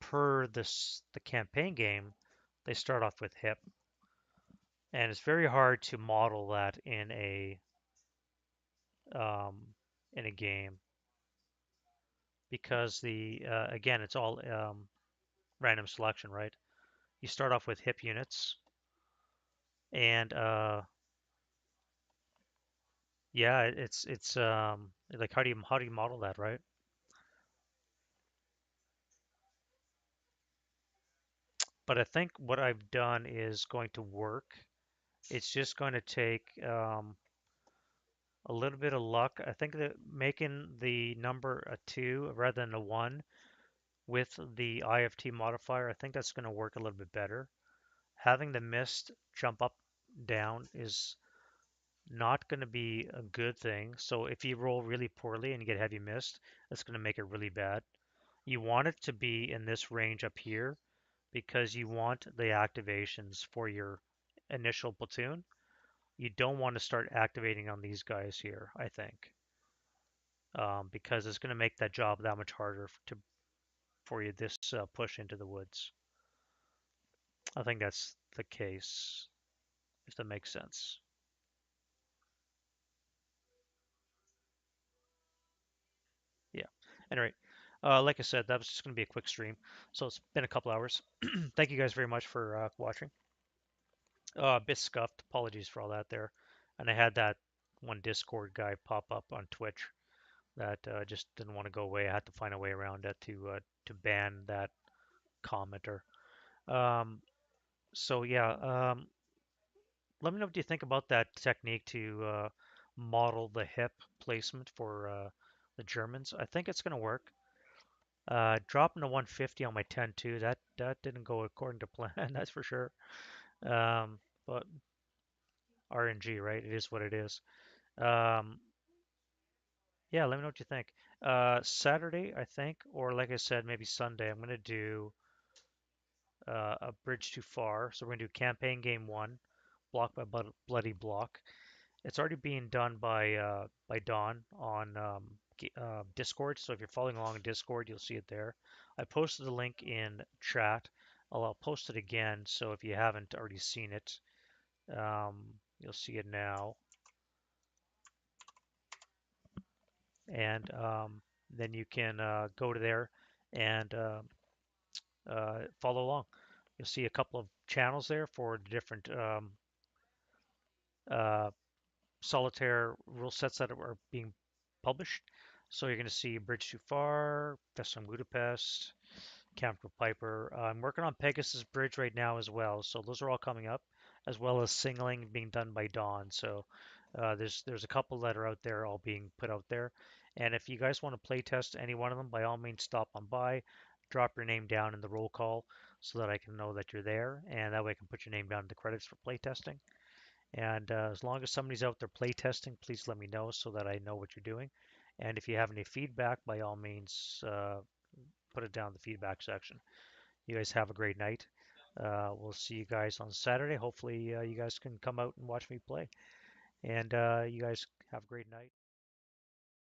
per the campaign game, they start off with hip, and it's very hard to model that um, in a game because the again it's all random selection, right? You start off with hip units, and yeah, it's like how do you model that, right? But I think what I've done is going to work. It's just going to take a little bit of luck. I think that making the number a 2 rather than a 1 with the IFT modifier, I think that's going to work a little bit better. Having the mist jump up down is not going to be a good thing. So if you roll really poorly and you get heavy mist, that's going to make it really bad. You want it to be in this range up here because you want the activations for your initial platoon. You don't want to start activating on these guys here, I think, because it's going to make that job that much harder for you this push into the woods. I think that's the case, if that makes sense. Yeah. Anyway, like I said, that was just going to be a quick stream. So it's been a couple hours. Thank you guys very much for watching. A bit scuffed. Apologies for all that there. And I had that one Discord guy pop up on Twitch that just didn't want to go away. I had to find a way around it to ban that commenter. Um, so yeah, let me know what you think about that technique to model the hip placement for the Germans. I think it's going to work. Dropping to 150 on my 10-2, that didn't go according to plan, that's for sure. But RNG, right? It is what it is. Um, yeah, let me know what you think. Saturday, I think, or like I said, maybe Sunday, I'm going to do a bridge too far. So we're going to do campaign game one, block by bloody block. It's already being done by Don on Discord. So if you're following along in Discord, you'll see it there. I posted the link in chat. I'll post it again. So if you haven't already seen it, um, you'll see it now. And then you can go to there and follow along. You'll see a couple of channels there for different uh, solitaire rule sets that are being published. So you're going to see Bridge Too Far, Festung Budapest, Kampfgruppe Peiper. I'm working on Pegasus Bridge right now as well. So those are all coming up, as well as Singling being done by Dawn. So there's a couple that are out there all being put out there. And if you guys want to play test any one of them, by all means stop on by, drop your name down in the roll call so that I can know that you're there, and that way I can put your name down in the credits for playtesting. And as long as somebody's out there playtesting, please let me know so that I know what you're doing. And if you have any feedback, by all means, put it down in the feedback section. You guys have a great night. We'll see you guys on Saturday. Hopefully, you guys can come out and watch me play. And you guys have a great night.